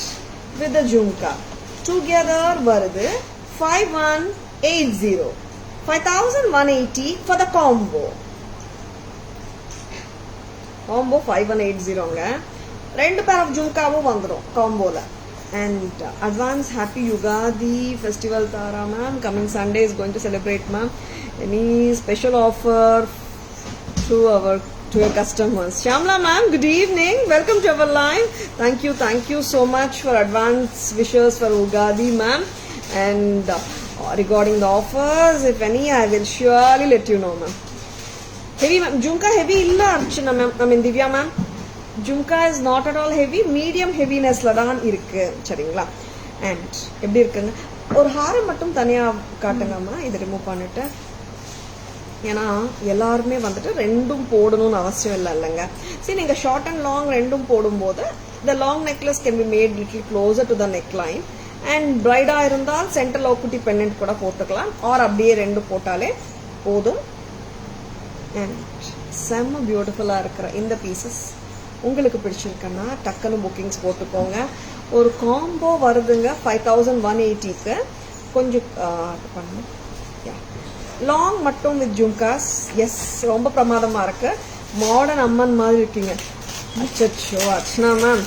with the jhumka. Together varudhu 5180. 5180 for the combo. Combo 5180 nga. Rendu pair of jhumkavu vandrum combo la. And advance happy Yugadi festival Tara ma'am. Coming Sunday is going to celebrate ma'am. Any special offer to your customers? Shyamla ma'am, good evening. Welcome to our live. Thank you so much for advance wishes for Ugadi ma'am. And regarding the offers, if any, I will surely let you know ma'am. Heavy ma'am, jhumka heavy illa Archana ma'am, Divya ma'am. Jhumka is not at all heavy, medium heaviness la dhaan irukku. Saringla. And எப்படி இருக்குங்க? ஒரு ஹாரம் மட்டும் தனியா காட்டுங்கம்மா. இதை remove பண்ணிட்டு. ஏன்னா எல்லாருமே வந்துட்டு ரெண்டும் போடணும்னு அவசியம் இல்லைங்க. சரி, நீங்க ஷார்ட் அண்ட் லாங் ரெண்டும் போடும்போது the long necklace can be made little closer to the neckline. And பிரைடா இருந்தால் சென்டர்ல குட்டி பெண்டன்ட் கூட போட்டுக்கலாம். ஆர் அப்படியே ரெண்டு போட்டாலே போதும். அண்ட் செம்ம பியூட்டிஃபுல்லா இருக்கிற இந்த பீசஸ் உங்களுக்கு பிடிச்சிருக்குன்னா டக்குன்னு புக்கிங்ஸ் போட்டுக்கோங்க. ஒரு காம்போ வருதுங்க 5180க்கு. கொஞ்சம் பண்ணுங்க. லாங் மட்டும் வித் ஜும்காஸ். எஸ், ரொம்ப பிரமாதமா இருக்கு. மாடர்ன் அம்மன் மாதிரி இருக்கீங்க. அச்சோ Archana ma'am,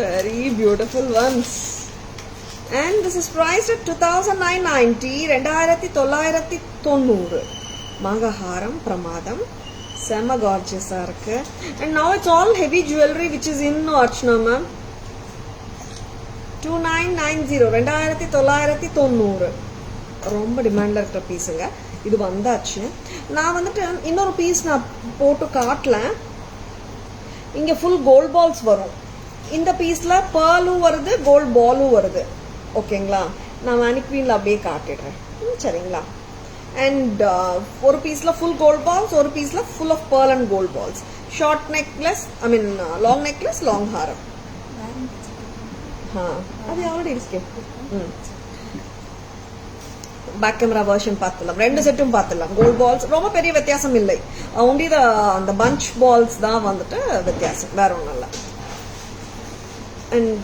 very beautiful once. And this is priced at 2990. 2990. மகஹாரம் பிரமாதம். செம கார்ஜியஸா இருக்கு. And now it's all heavy jewellery which is in Archana ma'am. 2990. 2990. ரொம்ப டிமாண்ட்ல இருக்கிற பீஸுங்க. இது வந்தாச்சு. நான் வந்துட்டு இன்னொரு பீஸ் நான் போட்டு காட்டல. இங்க ஃபுல் கோல்ட் பால்ஸ் வரும். இந்த பீஸ்ல பேர்லும் வருது, கோல்ட் பாலும் வருது. ஓகேங்களா? நான் மேனிக்வீன்ல அப்படியே காட்டிடுறேன். சரிங்களா? அண்ட் ஒரு பீஸ்ல ஃபுல் கோல்ட் பால்ஸ், ஒரு பீஸ்ல full of pearl and gold balls. Short necklace, I mean long necklace, long ஹாரம். அது ஆல்ரெடி இருக்கு. பேக் கேமரா வெர்ஷன் பார்த்துலாம், ரெண்டு செட்டும் பார்த்துலாம். கோல்ட் பால்ஸ் ரொம்ப பெரிய வித்தியாசம் இல்லை, ஒன்லி அந்த பஞ்ச் பால்ஸ் தான் வந்துட்டு வித்தியாசம், வேற ஒன்றும் இல்லை. And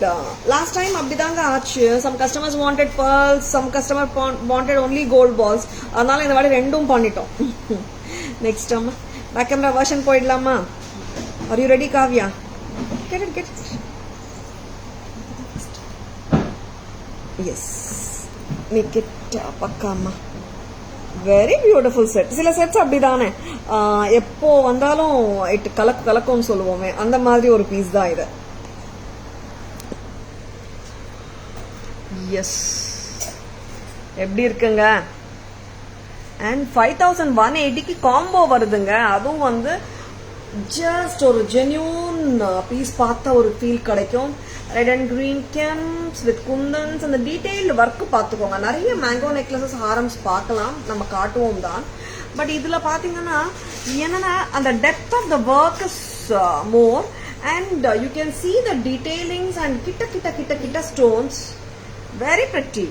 last time அப்படிதாங்க ஆச்சு. Some customers wanted pearls, some customer wanted only gold balls. அதனால இந்த வாட்டி ரெண்டும் பண்ணிட்டோம். நெக்ஸ்ட் அம்மா பேக் கேமரா வெர்ஷன் போயிடலாமா? Are you ready Kavya? Get it. Yes. Make it பக்காமா. Very beautiful set. சில செட்ஸ் அப்படிதானே, எப்போ வந்தாலும் இட் கலக்கும்னு சொல்லுவோமே, அந்த மாதிரி ஒரு பீஸ் தான் இது. எஸ், எப்படி இருக்குங்க? அண்ட் 5180க்கு காம்போ வருதுங்க. அதுவும் வந்து ஜஸ்ட் ஒரு ஜென்யூன் பீஸ் பார்த்த ஒரு ஃபீல் கிடைக்கும். Red and green கெம்ஸ் with kundans, அந்த டீடைல்டு ஒர்க் பார்த்துக்கோங்க. நிறைய மேங்கோ நெக்லஸஸ், ஹாரம்ஸ் பார்க்கலாம், நம்ம காட்டுவோம் தான். பட் இதுல பாத்தீங்கன்னா என்னன்னா அந்த depth of the work is more, and you can see the detailings and கிட்ட stones. Very pretty.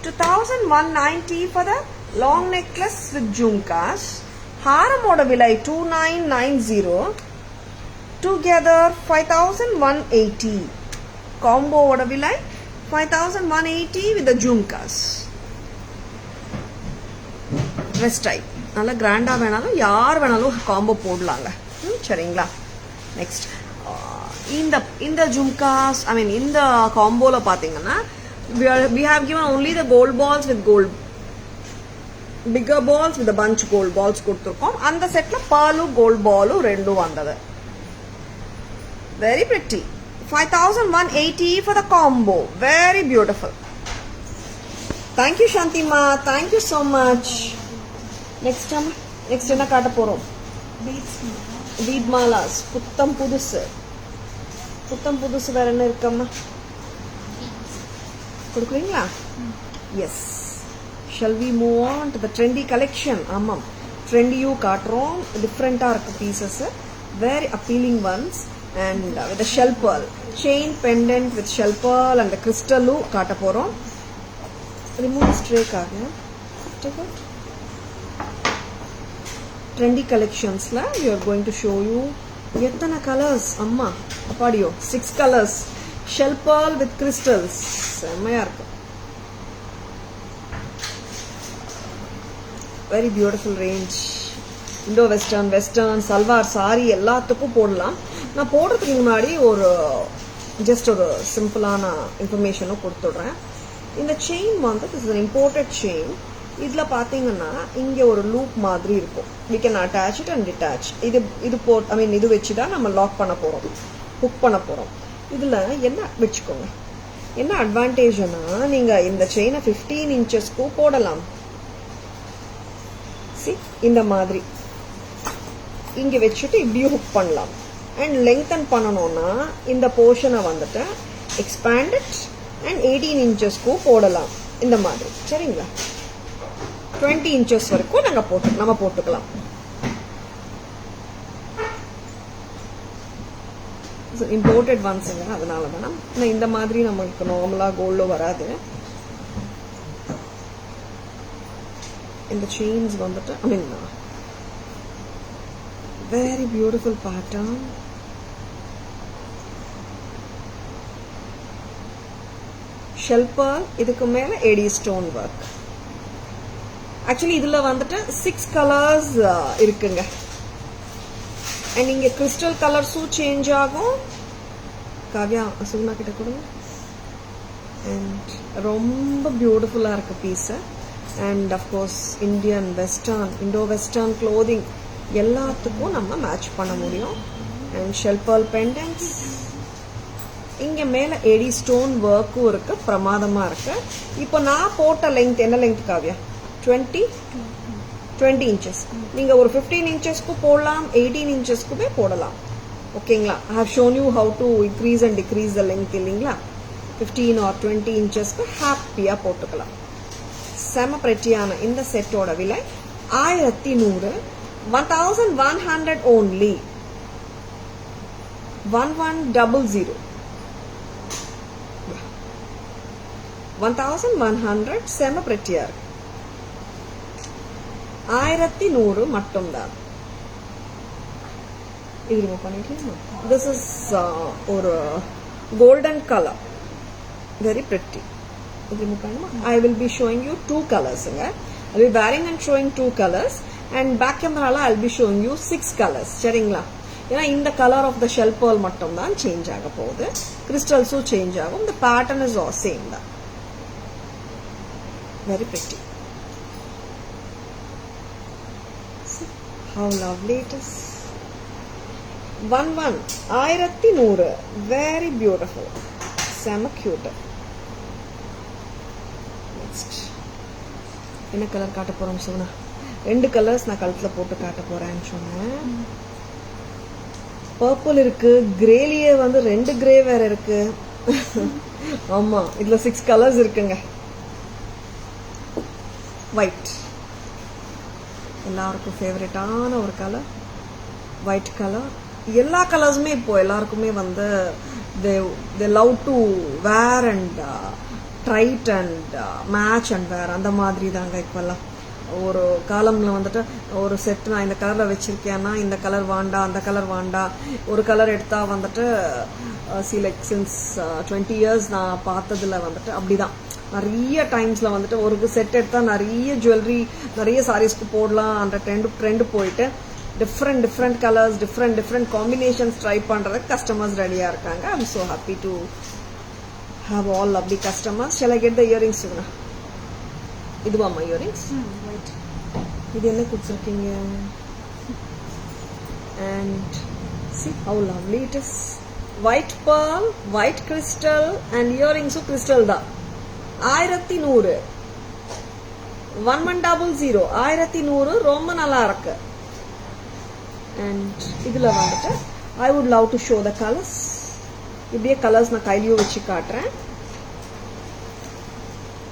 2190 for the long necklace with jhumkas. Haramoda vilai 2990. Together 5180. Combo oda vilai 5180 with the jhumkas. Dress type. நல்ல கிராண்டா வேணாலும் யார் வேணாலும் combo போடலாங்க. சரிங்களா? Next இந்த ஜும்காஸ், ஐ மீன் இந்த காம்போல பாத்தீங்கன்னா we have given only the gold balls with gold, bigger balls with a bunch gold balls கொடுத்திருக்கோம். அந்த செட்ல பாலு கோல்ட் பாலு ரெண்டும் வந்தது. Very pretty. 5180 for the combo. Very beautiful. Thank you Shantima, thank you so much. Next என்ன காட்ட போறோம்? bead malas. புத்தம் புதுசு வேற என்ன இருக்கம்மா? கொடுக்குறீங்களா? S. Shall we move on to the trendy collection? ஆமாம், ட்ரெண்டியும் காட்டுறோம். டிஃப்ரெண்டா இருக்கு pieces, very appealing ones, and with the shell pearl chain pendant with shell pearl and the crystal காட்ட போறோம். remove stray card. take out. trendy collectionsல we are going to show you எத்தனை colours அம்மா அப்பாடியோ, 6 colors. shell pearl with crystals, செம்மையா இருக்கு. very beautiful range. Indo western salwar sorry எல்லாத்துக்கும் போடலாம். நான் போடுறதுக்கு முன்னாடி ஒரு ஜஸ்ட் ஒரு சிம்பிளான இன்ஃபர்மேஷனும் கொடுத்துடுறேன். இந்த செயின் வந்து this is an imported chain. இதுல பாத்தீங்கன்னா இங்க ஒரு லூப் மாதிரி இருக்கும். we can attach it and detach. இது வச்சுதான் நம்ம லாக் பண்ண போறோம், ஹுக் பண்ண போறோம். இதுல என்ன வச்சுக்கோங்க, என்ன அட்வான்டேஜ்னா நீங்க இந்த செயினை 15 இன்ச்சஸ்க்கு போடலாம். இந்த மாதிரி இங்க வச்சுட்டு இப்படியும் ஹுக் பண்ணலாம். அண்ட் லெங்தன் பண்ணணும்னா இந்த போர்ஷனை வந்துட்டு எக்ஸ்பேண்டட் அண்ட் 18 இன்ச்சஸ்க்கு போடலாம் இந்த மாதிரி. சரிங்களா? 20 இன்ச்சஸ் வரைக்கும் நம்ம போட்டுக்கலாம். இம்போர்ட்டட் ஒன்ஸுங்க, அதனால தான் இந்த மாதிரி நம்மளுக்கு நார்மலா கோல்டோ வராது. இந்த செயின்ஸ் வந்துட்டு I mean very beautiful pattern. Shell pearl, இதுக்கு மேல ஏடி ஸ்டோன் ஒர்க். ஆக்சுவலி இதுல வந்துட்டு 6 கலர்ஸ் இருக்குங்க. அண்ட் இங்க கிறிஸ்டல் கலர்ஸும் சேஞ்ச் ஆகும். காவ்யா சுகுணா கிட்ட கொடுங்க. அண்ட் ரொம்ப பியூட்டிஃபுல்லா இருக்கு piece. And of course Indo western clothing எல்லாத்துக்கும் நம்ம மேட்ச் பண்ண முடியும். அண்ட் ஷெல் pearl பெண்டன்ட்ஸ், இங்க மேல ஏடி ஸ்டோன் ஒர்க்கும் இருக்கு, பிரமாதமா இருக்கு. இப்போ நான் போட்ட லெங்த் என்ன லெங்த் காவ்யா? 20 இன்ச்சஸ். நீங்க ஒரு 15 இன்ச்சஸ்க்கு போடலாம், 18 இன்ச்சஸ்க்குமே போடலாம். ஓகேங்களா. I have shown you how to increase and decrease the length இல்லைங்களா. 15 or 20 இன்ச்சஸ்க்கு ஹாப்பியாக போட்டுக்கலாம். செம பிரெட்டியான இந்த செட்டோட விலை 1100. 1100 only. 1100. 1100 செம பிரெட்டியா இருக்கு. 1100 மட்டும்தான். இது ரிமூவ் பண்ணிக்கலாம். திஸ் இஸ் ஒரு கோல்டன் கலர், வெரி பிரெட்டி. இது ரிமூவ் பண்ணுமா. I will be showing you 2 கலர்ஸுங்க. I will wearing and showing 2 colours and back கேமரால I will be showing you 6 colours. சரிங்களா. ஏன்னா இந்த colour of the shell pearl மட்டும் தான் சேஞ்ச் ஆக போகுது. கிறிஸ்டல்ஸும் சேஞ்ச் ஆகும். இந்த பேட்டர்ன் இஸ் ஆல் சேம் தான். Very pretty. See how lovely it is. 1100. Very beautiful. Sama cute. Next. என்ன கலர் காட்ட போறோம் சுவனா? 2 கலர்ஸ் நான் கழுத்துல போட்டு காட்ட போறேன்னு சொன்னேன். பர்பிள் இருக்கு, கிரேலியே வந்து 2 கிரே வேற இருக்கு. ஆமா, இதுல 6 கலர்ஸ் இருக்குங்க. ஒயிட் எல்லாருக்கும் ஃபேவரட்டான ஒரு கலர், ஒயிட் கலர். எல்லா கலர்ஸுமே இப்போ எல்லாருக்குமே வந்து they love to wear and tried and match and wear அந்த மாதிரி தாங்க இப்போல்லாம். ஒரு காலம்ல வந்துட்டு ஒரு செட் நான் இந்த கலரில் வச்சிருக்கேன்னா இந்த கலர் வாண்டா அந்த கலர் வாண்டா. ஒரு கலர் எடுத்தா வந்துட்டு லைக் சின்ஸ் 20 years நான் பார்த்ததுல வந்துட்டு அப்படிதான். நிறைய டைம்ஸ்ல வந்துட்டு ஒரு செட் எடுத்தா நிறைய ஜுவல்லரி நிறைய சாரீஸ்க்கு போடலாம் அந்த ட்ரெண்ட் போயிட்டு different colours different combinations try பண்றதுக்கு கஸ்டமர்ஸ் ரெடியா இருக்காங்க. I am so happy to have all lovely customers. Shall I get the earrings? இதுவாமா இயரிங்ஸ்? இது என்ன கொடுத்துருக்கீங்க? and see how lovely it is. White pearl, white crystal and earrings crystal da. 1100. 1100. 1100 ரொம்ப நல்லா இருக்கு. and இதுல வந்துட்டு I would love to show the colors. இப்படியே கலர்ஸ் நான் கையிலயும் வச்சு காட்டுறேன்.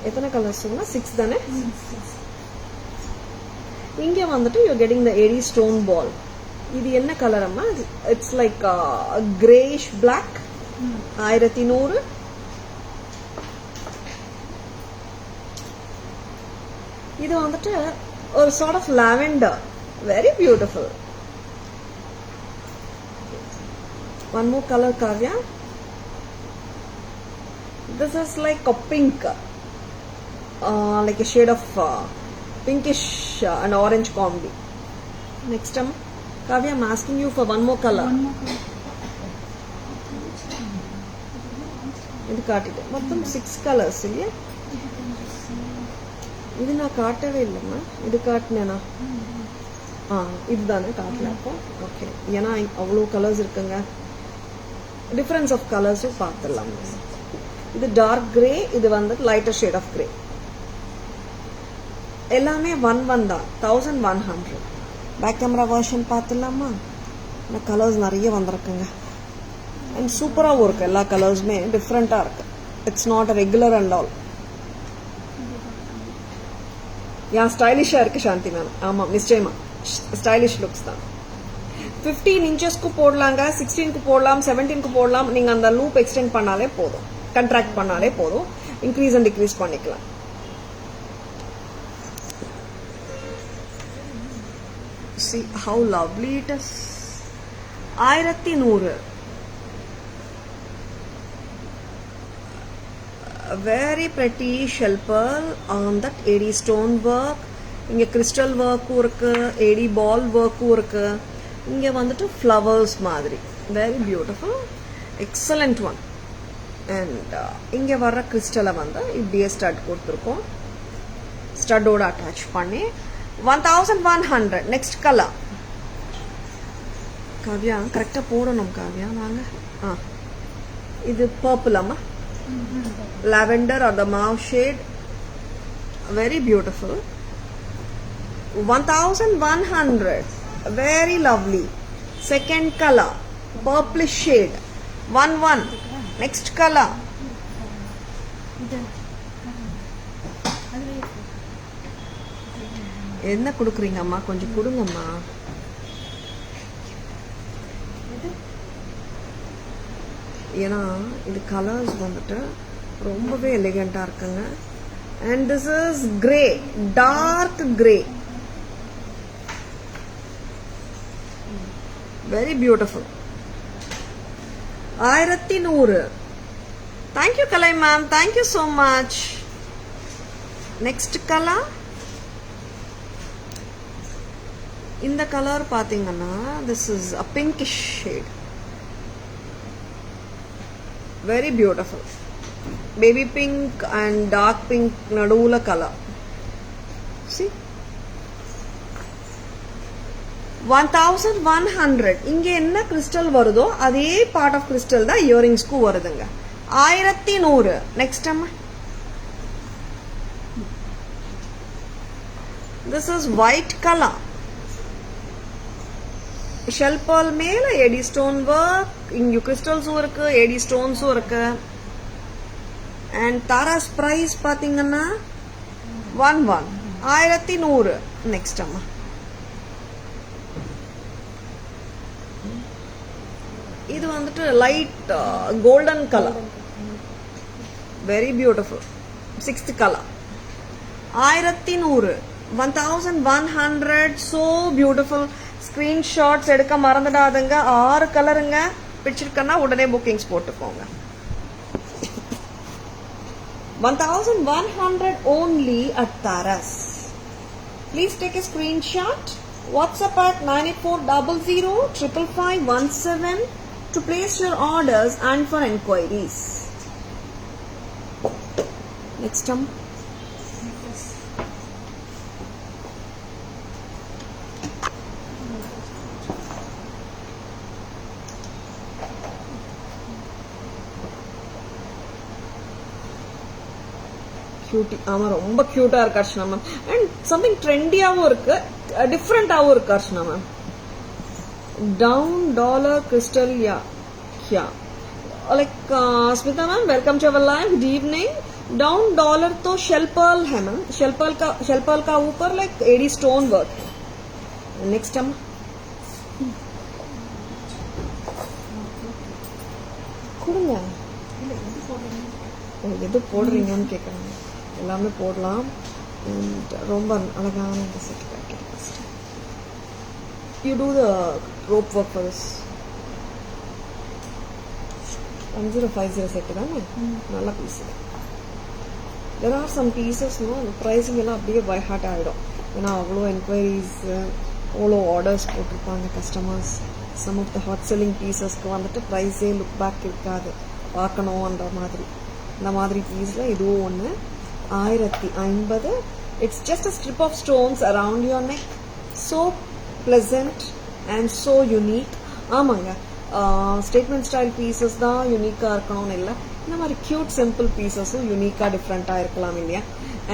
எத்தனை கலர்ஸ் சொன்னா 6 தானே? இங்க வந்துட்டு you're getting the AD stone ball. இது என்ன கலர் அம்மா? It's like greyish black. 1100. இது வந்துட்டு ஒரு sort of lavender, very beautiful. One more colour Kavya. This is like a pink, like a shade of pinkish and orange combi. Next time Kavya, I'm asking you for one more color. இது காட்டிட்டு மொத்தம் 6 colours இல்லையா? இது நான் காட்டவே இல்லைம்மா. இது காட்டினேனா? இதுதானே காட்டல. அப்போ ஓகே. ஏன்னா அவ்வளோ கலர்ஸ் இருக்குங்க. டிஃபரன்ஸ் ஆஃப் கலர்ஸும் பார்த்துடலாம். இது டார்க் கிரே, இது வந்து லைட்டர் ஷேட் ஆஃப் கிரே. எல்லாமே 11 தான். 1100. பேக் கேமரா வெர்ஷன் பார்த்துடலாமா? இந்த கலர்ஸ் நிறைய வந்திருக்குங்க. அண்ட் சூப்பராகவும் இருக்கு. எல்லா கலர்ஸுமே டிஃப்ரெண்ட்டாக இருக்கு. It's not a regular and all. ஸ்டைலிஷாக இருக்கு சாந்தி மேம். ஆமாம், நிச்சயமா ஸ்டைலிஷ் லுக்ஸ் தான். 15 இன்ச்சஸ்க்கு போடலாங்க, 16க்கு போடலாம், 17க்கு போடலாம். நீங்கள் அந்த லூப் எக்ஸ்டெண்ட் பண்ணாலே போதும், கண்ட்ராக்ட் பண்ணாலே போதும். இன்க்ரீஸ் அண்ட் டிக்ரீஸ் பண்ணிக்கலாம். See how lovely it is. 1100. A very pretty shell pearl on that AD stone work. இங்க crystal work இருக்கு, AD ball work இருக்கு. இங்க வந்துட்டு flowers மாதிரி. Very beautiful. Excellent one. And இங்க வர்ற crystal வந்து இப்படியே stud கொடுத்திருக்கோம். Stud ஓட attach பண்ணி 1100. நெக்ஸ்ட் கலர் காவ்யா கரெக்டா போடணும் காவ்யா. வாங்க. இது பர்பிள் அம்மா, lavender or the mauve shade. Very beautiful. 1100. Very lovely. Second colour purplish shade. 1 next color. என்ன கொடுக்குறீங்க அம்மா? கொஞ்சம் கொடுங்கம்மா. ஏன்னா இது கலர்ஸ் வந்துட்டு ரொம்பவே எலிகண்டா இருக்குங்க. And this is grey, dark grey, very beautiful. 1100. Thank you Kalai ma'am, thank you so much. Next color. இந்த கலர் பாத்தீங்கன்னா this is a pinkish shade, very beautiful. Baby pink and dark pink nadula color. See, 1100. இங்க என்ன crystal வருதோ அதே part of crystal தான் இயரிங்ஸ்க்கு வருதுங்க. 1100. Next அம்மா, this is white color. Shell pearl மேல எடி ஸ்டோன் ஒர்க், இங்க கிறிஸ்டல்ஸும் இருக்கு, எடி ஸ்டோன்ஸும் இருக்கு. அண்ட் தாராஸ் பிரைஸ் பாத்தீங்கன்னா 1100. நெக்ஸ்ட் அம்மா, இது வந்துட்டு light golden colour, very beautiful. 6th colour. 1100. 1100. so beautiful. Screenshots எடுக்க மறந்துடாதுங்க. 6 கலருங்க. பிடிச்சிருக்கன்னா உடனே புக்கிங்ஸ் போட்டுக்கோங்க. 1100 only at Taras. Please take a screenshot. WhatsApp at 9840055517 to place your orders and for enquiries. Next time. ஆமா, ரொம்ப கியூட்டா இருக்கு அர்ச்சனா மேம். அண்ட் சம்திங் ட்ரெண்டியாவும் இருக்கு, டிஃப்ரெண்டாவும் இருக்கு Archana ma'am. Down dollar crystal. Yeah like Smita ma'am, welcome to our live. Good evening. Down dollar तो shell pearl है मैम. शेल पर्ल का ऊपर like AD stone work. Next हम கொடுங்க, எது போடுறீங்கன்னு கேட்குறாங்க. எல்லாமே போடலாம். ரொம்ப அழகான இந்த செட் கிடைக்கும். First you do the rope work for this. 1050 set தானே, நல்ல piece. There are some pieces pricing எல்லாம் அப்படியே பை ஹார்ட் ஆகிடும். ஏன்னா அவ்வளோ என்கொயரிஸ், அவ்வளோ ஆர்டர்ஸ் போட்டிருப்பாங்க customers. Some of the hot selling பீசஸ்க்கு வந்துட்டு ப்ரைஸே லுக் பேக் இருக்காது, பார்க்கணுன்ற மாதிரி. இந்த மாதிரி பீஸில் இதுவும் ஒன்று. 1050. It's just a strip of stones around your neck. So pleasant and so unique. ஆமாங்க, ஸ்டேட்மெண்ட் ஸ்டைல் பீசஸ் தான் யூனிக்காக இருக்கணும்னு இல்லை, இந்த மாதிரி கியூட் சிம்பிள் பீசஸும் யூனிக்காக டிஃப்ரெண்ட்டாக இருக்கலாம் இல்லையா.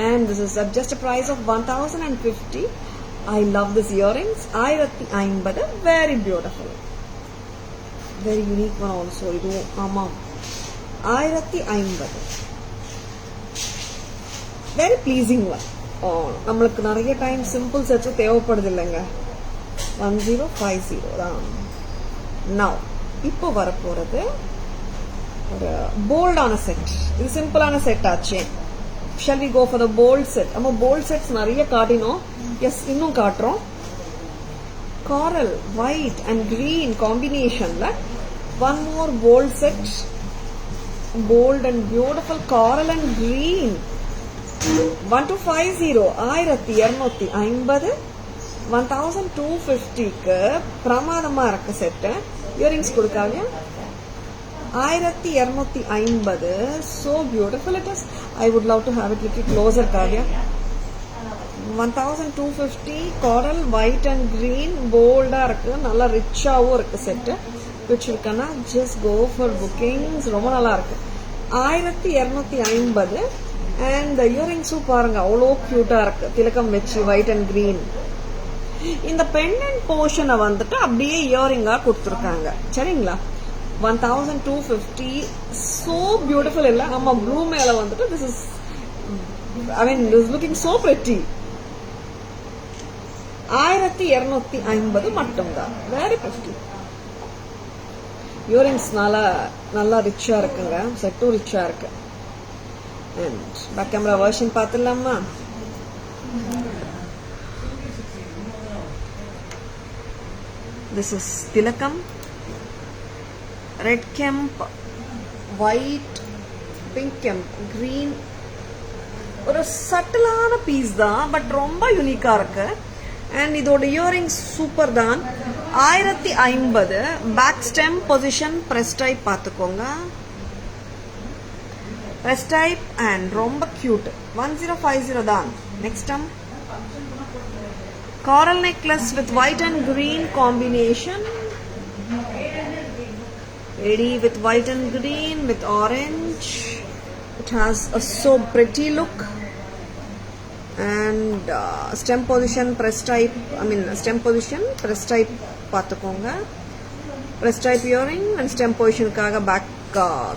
And this is at just a price of 1050. I love this earrings. 1050. Very beautiful, very unique one also இதுவும். ஆமாம், 1050. Very pleasing one. நம்மளுக்கு நிறைய டைம் சிம்பிள் செட்ஸும் தேவைப்படுது இல்லைங்க. 1050 தான். நவ் இப்போ வரப்போறது ஒரு போல்டான செட். இது சிம்பிளான செட் ஆச்சு. Shall we go for the bold set? நம்ம போல்ட் செட்ஸ் நிறைய காட்டினோம். எஸ், இன்னும் காட்டுறோம். காரல் ஒயிட் அண்ட் கிரீன் காம்பினேஷன்ல one more bold set. bold and beautiful coral and green. 1250. 1250. 1250க்கு பிரமாதமா இருக்கு செட். இயரிங்ஸ் கொடுக்காங்க. 1250. so beautiful it is. I would love to have it little closer Kavya. 1250. coral white and green bold இருக்கு, நல்லா ரிச்சாவும் இருக்கு set. பிடிச்சிருக்கனா just go for bookings. ரொம்ப நல்லா இருக்கு. 1250. and the earrings பாருங்க, அவ்வளோ கியூட்டா இருக்கு. திலக்கம் வச்சு ஒயிட் அண்ட் கிரீன். இந்த பெண்டன்ட் போர்ஷனை வந்துட்டு அப்படியே இயரிங்கா கொடுத்துருக்காங்க. சரிங்களா? 1250. So beautiful இல்ல? நம்ம ப்ளூ மேல வந்துட்டு this is looking so pretty. 1250 மட்டும்தான். Very pretty. இயரிங்ஸ் நல்லா ரிச்சா இருக்குங்க. செட்டும் ரிச்சா இருக்கு. அண்ட் பேக் கேமரா வெர்ஷன் பார்த்துடலாமா? திஸ் இஸ் திலக்கம், red kemp, white, pink kemp, green. ஒரு சட்டிலான பீஸ் தான், பட் ரொம்ப யூனிக்கா இருக்கு. அண்ட் இதோட இயரிங்ஸ் சூப்பர் தான். 1050. Back stem position press type பார்த்துக்கோங்க. பிரஸ் டைப் அண்ட் ரொம்ப கியூட். 1050 தான். Next coral necklace with white and green combination. Ready with white and green with orange. It has a so pretty look. And stem position press type, stem position press type பார்த்துக்கோங்க. press type earring and stem positionக்காக back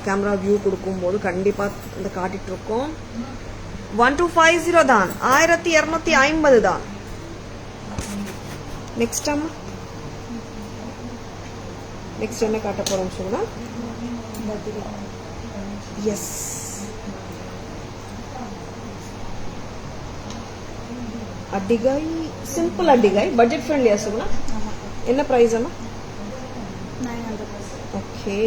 camera view கொடுக்கும்போது கண்டிப்பா இந்த காட்டிட்டு இருக்கோம். 1250 தான். 1250 தான். Next என்ன காட்ட போறோம் சொல்லுங்க. எஸ், அட்டிகை, சிம்பிள் அட்டிகை, பட்ஜெட் ஃப்ரெண்ட்லியா சொல்லுங்க. என்ன பிரைஸ் அம்மா? 900. ஓகே,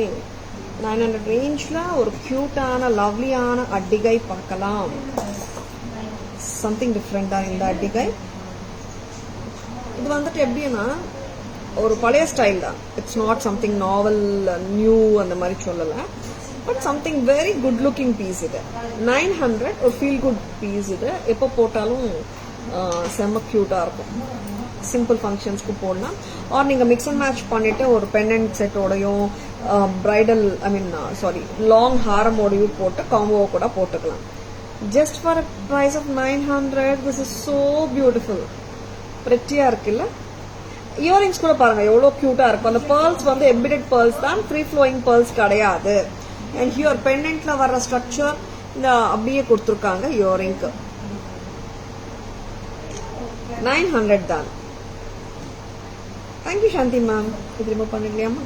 900 ரேஞ்ச்ல ஒரு கியூட்டான லவ்லியான அட்டிகை பார்க்கலாம். சம்திங் டிஃப்ரெண்ட் தான் இந்த அட்டிகை. இது வந்துட்டு எப்படின்னா ஒரு பழைய ஸ்டைல் தான். It's not something novel new அந்த மாதிரி சொல்லல. But something very good looking piece இது. 900 ஒரு ஃபீல் குட் பீஸ் இது. எப்போ போட்டாலும் செம்ம கியூட்டா இருக்கும். சிம்பிள் ஃபங்க்ஷன்ஸ்க்கு போடலாம். ஆர் நீங்க மிக்ஸ் அண்ட் மேட்ச் பண்ணிட்டு ஒரு பெண்டன்ட் செட்டோடையும் பிரைடல் லாங் ஹாரமோடையும் போட்டு காம்போவை கூட போட்டுக்கலாம். Just for a price of 900. This is so beautiful. பிரெட்டியா இருக்குல்ல? இயரிங்ஸ் கூட பாருங்க எவ்வளவு கியூட்டா இருக்கும். அந்த பேர்ல்ஸ் வந்து எம்பிடட் பேர்ல்ஸ் தான், ஃப்ரீ ஃப்ளோயிங் பேர்ல்ஸ் கிடையாது. அண்ட் ஹியர் பெண்டன்ட்ல வர்ற ஸ்ட்ரக்சர் இந்த அப்படியே கொடுத்துருக்காங்க இயரிங்க்கு. 900 தான். தேங்க்யூ சாந்தி மேம். இது ரிமூவ் பண்ணிடலையாமா?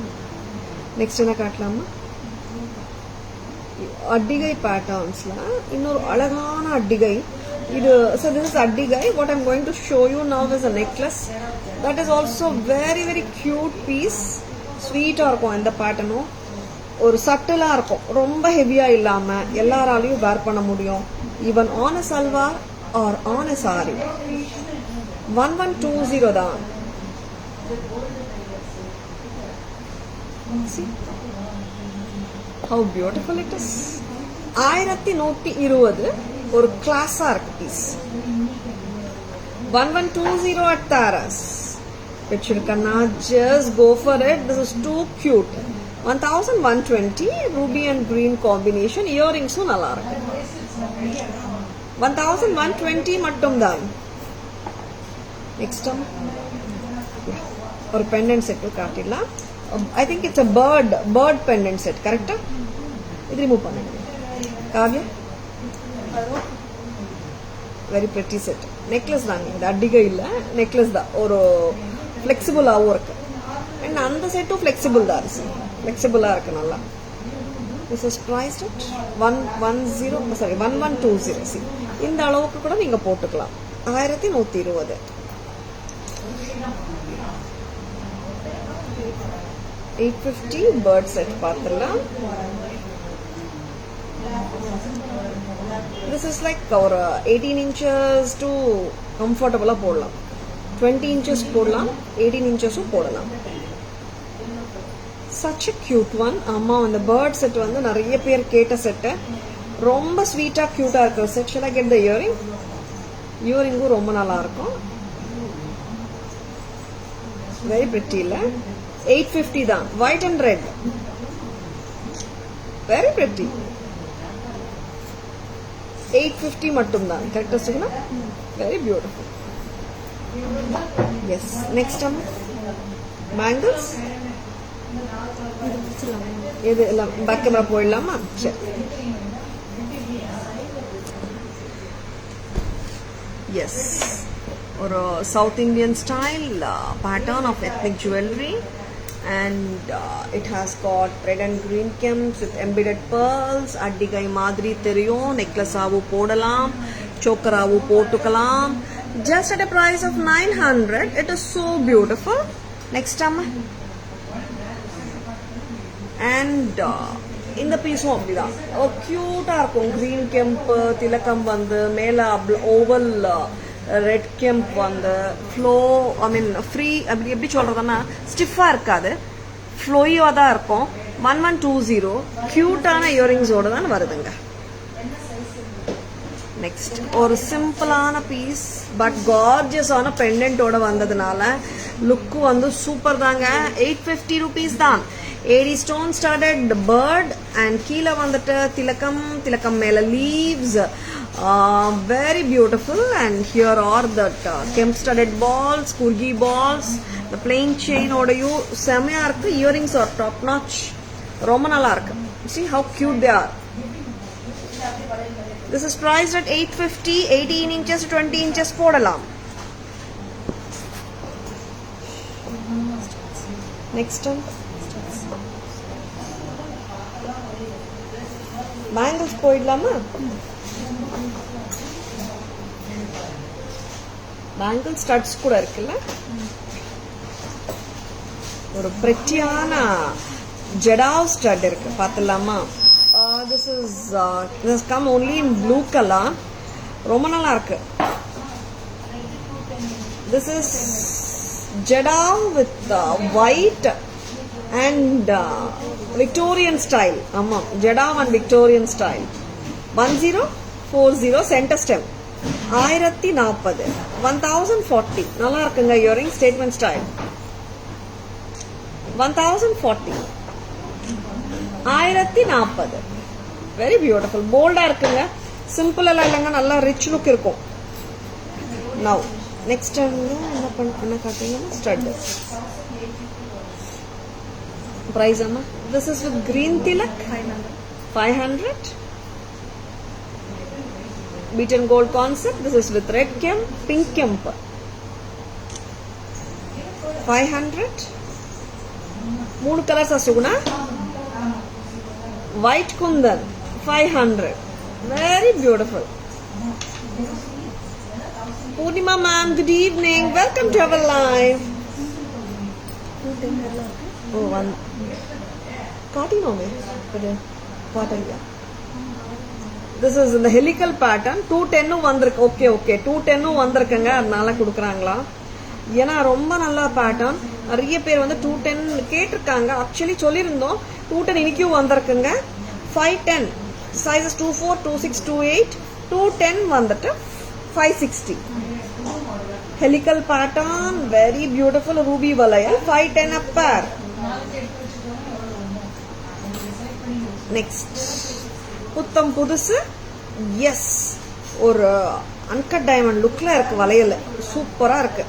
நெக்ஸ்ட் என்ன காட்டலாமா? அட்டிகை பேட்டர்ன்ஸ்ல இன்னொரு அழகான அட்டிகை இது. So this is addigai. What I'm going to show you now is a necklace that is also very very cute piece. Sweet ஆ இருக்கும் இந்த பேட்டர்னும். ஒரு சட்டிலா இருக்கும். ரொம்ப ஹெவியா இல்லாம எல்லாராலையும் வேர் பண்ண முடியும். even on a salwar or on a saree. 1120 தான். See how beautiful it is. 1120 ஒரு கிளாஸா இருக்கு piece. 1120 at Taras. Pichirkanna, just go for it. This is too cute. 1120 ruby and green combination. Earrings நல்லா இருக்கு. 1120 மட்டும் தான். Next ஒரு pendant set காட்டிடலாம். I think it's a bird pendant set. கரெக்டா? இது ரிமூவ் பண்ணுங்க. Kavya, very pretty set. Necklace தாங்க இது. அட்டிகை இல்ல, நெக்லஸ் தான். ஒரு ஃபிளெக்சிபிளாகவும் இருக்கு. அண்ட் அந்த செட்டும் ஃபிளெக்சிபிள் தான். ஃபிளெக்சிபிளா இருக்கு நல்லா. This is priced at 1120. இந்த அளவுக்கு கூட நீங்க போட்டுக்கலாம். 1120. 850 bird set பார்த்துடலாம். This is like ஒரு 18 inches to comfortable போடலாம். 20 inches போடலாம், 18 inches போடலாம். Such a cute one. அம்மா அந்த bird set வந்து நிறைய பேர் கேட்ட செட். ரொம்ப ஸ்வீட்டா கியூட்டா இருக்கிற set. Shall I get the earring? இயரிங்கும் ரொம்ப நல்லா இருக்கும். வெரி பிரிட்டி இல்ல? 850 தான். white and red. very pretty. 850 மட்டும் தான். கரெக்டா சொல்லுங்க. very beautiful. Yes. Next time, bangles. இது எல்லாம் பேக் கேமரா போயிடலாமா? சரி. Yes. Or South Indian style pattern of ethnic jewelry, and it has got red and green gems with embedded pearls. Addigai madri theriyum, necklace avu podalam, choker avu potukalam. Just at a price of 900. It is so beautiful. Next time. And இந்த பீஸும் அப்படிதான் க்யூட்டா இருக்கும். Green கெம்ப் திலக்கம் வந்து மேல oval red கெம்ப் வந்து flow ஐ மீன் free அப்படி எப்படி சொல்றதுன்னா ஸ்டிஃபா இருக்காது, ஃப்ளோயா தான் இருக்கும். 1120 கியூட்டான இயரிங்ஸோட தான் வருதுங்க. நெக்ஸ்ட் ஒரு சிம்பிளான பீஸ் பட் கார்ஜியஸான பெண்டன்ட்டோட வந்ததுனால லுக்கு வந்து சூப்பர் தாங்க. 850 rupees தான். 80 stone studded bird and கீழே வந்துட்டு திலக்கம் மேல leaves, very beautiful. And here are that kemp studded balls, kurgi balls, the plain chain ஓடையும் செமையா இருக்கு. இயரிங்ஸ் are top notch, ரொம்ப நல்லா இருக்கு. See how cute they are. This is priced at 850. 18 inches to 20 inches போடலாம். Next one. Bangles போயிடலாமா? Bangle studs கூட இருக்குல்ல. ஒரு பிரெட்டியான ஜெடாவ் ஸ்டட் இருக்கு, பார்த்துலாமா? This has come only in blue color. ரொம்ப நல்லா இருக்கு. This is Jadav with white and Victorian style. ஆமா, Jadav and Victorian style. 1040 center stem. 1040. 1040. நல்லா இருக்குங்க. Earring statement style. 1040. 1040. Very beautiful. போல்டா இருக்குங்க. சிம்பிள் எல்லாம் இல்லைங்க, நல்லா ரிச் லுக் இருக்கும். நவ் நெக்ஸ்ட் என்ன காட்டுறீங்கன்னா ஸ்டட் பிரைஸ் அம்மா. This is with green tilak 500. beaten gold concept. This is with red kemp, pink kemp 500. மூணு colours அசுகுனா. white kundan 500. very beautiful. Purnima ma'am, good evening, welcome to our live. Oh, one காட்டினோமே பாட்டங்க. This is in the helical pattern. 210 வந்திருக்கு. Okay 210 வந்திருக்குங்க, அதனால கொடுக்குறாங்களா? ஏன்னா ரொம்ப நல்ல pattern. நிறைய பேர் வந்து 210 கேட்டிருக்காங்க. ஆக்சுவலி சொல்லியிருந்தோம் 210 இன்னைக்கும் வந்திருக்குங்க. 510 சைஸஸ் 24, 26, 28. 210 வந்துட்டு 560. Helical pattern, very beautiful. Ruby வளையல் 510 a pair. நெக்ஸ்ட் புத்தம் புதுசு. எஸ், ஒரு அன்கட் டைமண்ட் லுக்ல இருக்கு வளையல், சூப்பரா இருக்கு.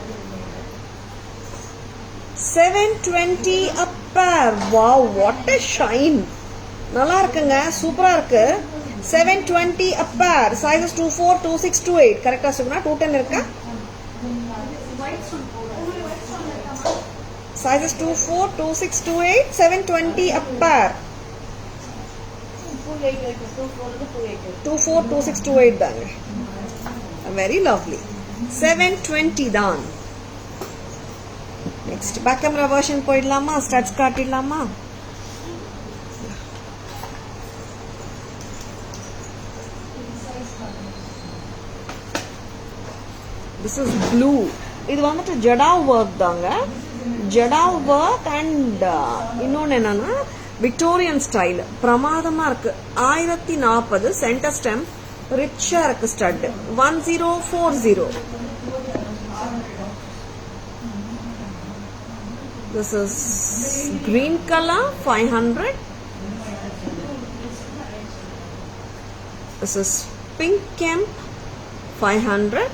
720 a pair. wow, what a shine. நல்லா இருக்குங்க, சூப்பரா இருக்கு. 720 a pair. sizes 24, 26, 28. கரெக்டா சொல்லுங்க. 210 இருக்கா? sizes 24, 26, 28. 720 a pair. 24, 26, 28 தாங்க. Very lovely. 720 தான். நெக்ஸ்ட் பேக் கேமரா வெர்ஷன் போயிடலாமா? ஸ்டட்ஸ் காட்டிடலாமா? This is blue. இது வந்துட்டு ஜடாவ் ஒர்க் தாங்க. ஜடாவ் ஒர்க் அண்ட் இன்னொன்னு என்னன்னா விக்டோரியன் ஸ்டைல். பிரமாதமா இருக்கு. 1040 சென்டர் ஸ்டெம், ரிச்சா இருக்கு stud. 1040. This is green color 500. This is pink kemp 500.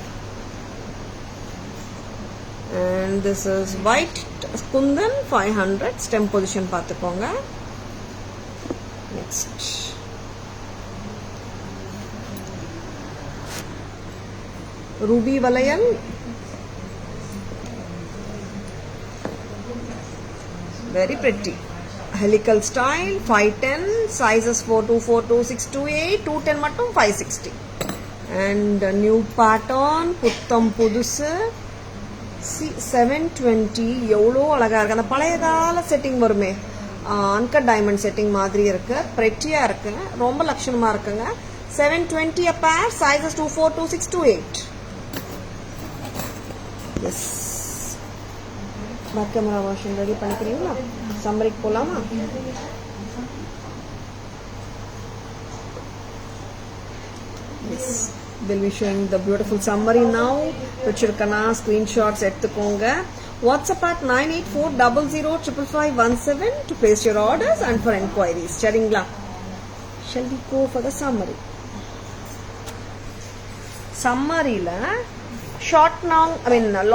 and this is white kundan 500 stem position paathukonga. Next ruby valayal, very pretty helical style, 510, sizes 4242 628, 210 mattum 560, and a new pattern puttam pudusu. See 720 எவ்வளோ அழகா இருக்கு. அந்த பழைய கால setting வருமே, uncut diamond setting மாதிரி இருக்கு, பிரெட்டியா இருக்கு, ரொம்ப லட்சணமா இருக்குங்க. 720 a pair, sizes 242 628. Yes, back camera washing ready பண்ணிக்கிறீங்களா? சம்மரிக்கு போலாமா? Yes, we'll be showing the beautiful summary now. வச்சிருக்கனா screenshots எடுத்துக்கோங்க. WhatsApp at 9840055517 to place your orders and for enquiries. சரிங்களா? Shall we go for the summary? Summaryல short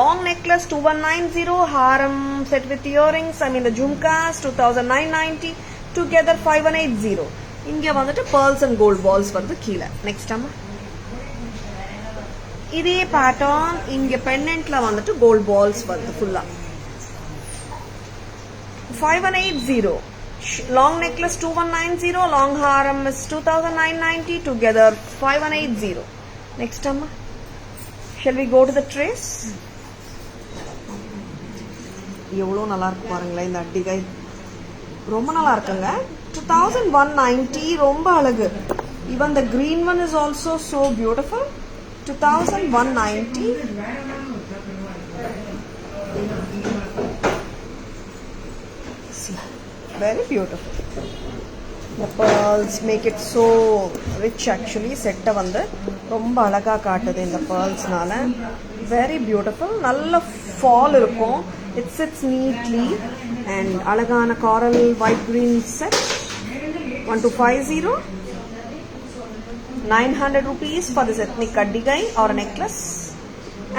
long necklace 2190, haram set with earrings, the jhumkas 2990, together 5180. இங்க வந்துட்டு pearls and gold balls வருது கீழ. Next அம்மா, இதே pattern இங்க பெண்டன்ட்ல வந்துட்டு gold balls வருது ஃபுல்லா. 5180, long necklace 2190, long haram is 2990, together 5180. Next அம்மா, shall we go to the trace? எவ்வளோ நல்லா இருக்கு பாருங்களேன் இந்த அட்டிகை, ரொம்ப நல்லா இருக்குங்க. 2190, ரொம்ப அழகு. even the green one is also so beautiful. 2190. See, very beautiful. The pearls make it so rich actually. Set வந்து ரொம்ப அழகா காட்டுது இந்த pearlsனால. Very beautiful. நல்ல fall இருக்கும். It sits neatly and அழகான coral white green set. 1250. 900 rupees for this ethnic kaddigai or a necklace,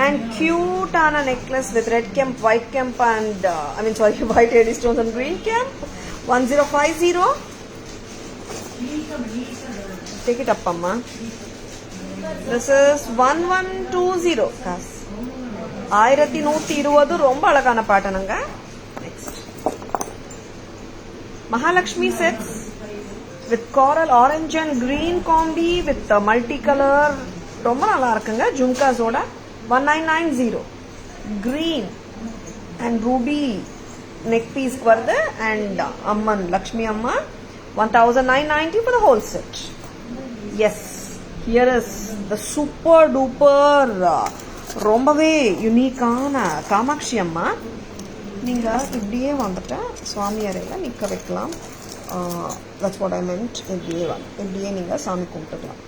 and cute on a necklace with red kemp, white kemp and white AD stones and green kemp. 1050. Take it up amma. This is 1120. 1120 ரொம்ப அழகான பேட்டர்னுங்க. Next, Mahalakshmi sets with coral orange and green combi with multicolor, ரொம்ப நல்லா இருக்குங்க. ஜும்காஸோட 1990. green and ruby neck piece வருது, and அம்மன் லக்ஷ்மி அம்மா 1990 for the whole set. Yes, here is the super duper ரொம்பவே யூனிக்கான காமாட்சி அம்மா. நீங்க இப்படியே வந்துட்டு சுவாமி அறையில நிக்க வைக்கலாம். That's what I meant. இப்படியே நீங்க சாமி கும்பிட்டுக்கலாம்.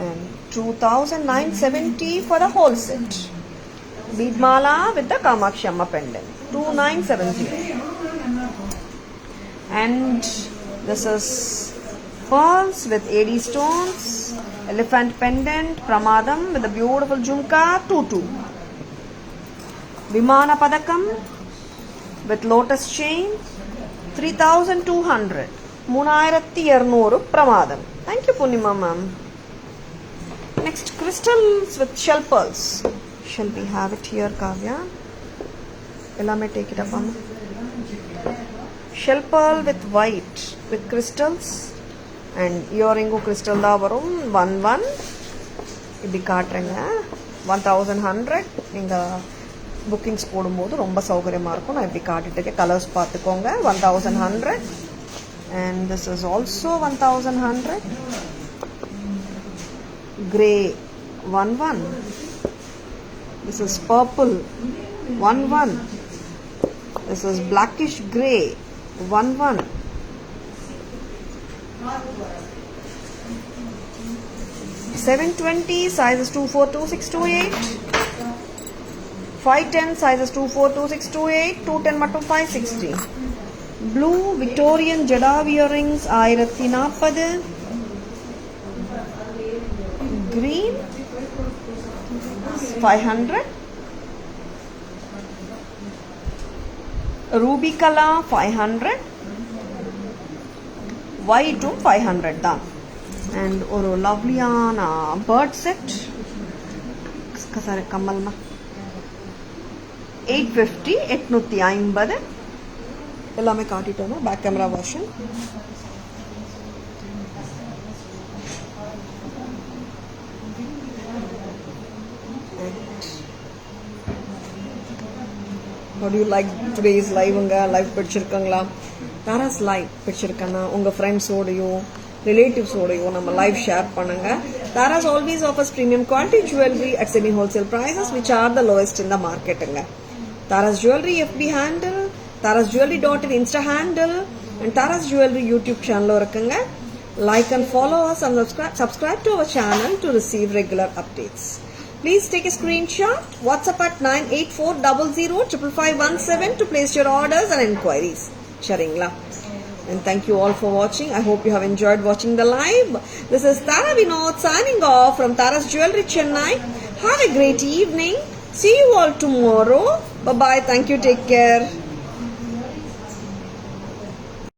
And 2970 for the whole set. Bead mala with the Kamakshi Amma pendant. 2970. And this is pearls with AD stones, elephant pendant, pramadam with the beautiful jhumka 22. Vimana padakam with lotus chain 3200. 3200 pramadam. Thank you Punima ma'am. Next, crystals with shell pearls. Shall we have it here, Kavya? Elame take it up amma. Shell pearl with white with crystals and earring crystal da varum 11. இப்படி காட்டுறேங்க. 1100. நீங்க bookings போடும்போது ரொம்ப சௌகரியமா இருக்கும். நான் இப்படி காட்டிட்டு colours பார்த்துக்கோங்க. 1100. and this is also 1100. Grey 11. This is purple 11. This is blackish grey 11. $720 sizes 242 628. 510 sizes 242 628. 210 mattum 560. Blue Victorian Jada earrings 1040. Green 500. Ruby colour 500, ஒயிட்டும் 500 தான். அண்ட் ஒரு லவ்லியான பேர்ட் செட் சாரி கம்மல்மா 850, 850 எல்லாமே காட்டிட்டோம். Back camera version. How do you like today's live? உங்க live பிடிச்சிருக்காங்களா? Taras live பிடிச்சிருக்கானா உங்க ஃப்ரெண்ட்ஸோடையோ ரிலேட்டிவ்ஸோடையோ நம்ம லைவ் ஷேர் பண்ணுங்க. Taras always offers premium quality jewellery at semi wholesale prices which are the lowest in the marketங்க. Taras jewellery FB handle, Taras jewellery .in insta handle and Tara's jewellery YouTube சேனலும் இருக்குங்க. Like and follow us and subscribe to our channel to receive regular updates. Please take a screenshot. WhatsApp at 9840055517 to place your orders and inquiries. Sharingla. And thank you all for watching. I hope you have enjoyed watching the live. This is Tara Vinod signing off from Tara's Jewelry Chennai. Have a great evening. See you all tomorrow. Bye bye. Thank you. Take care.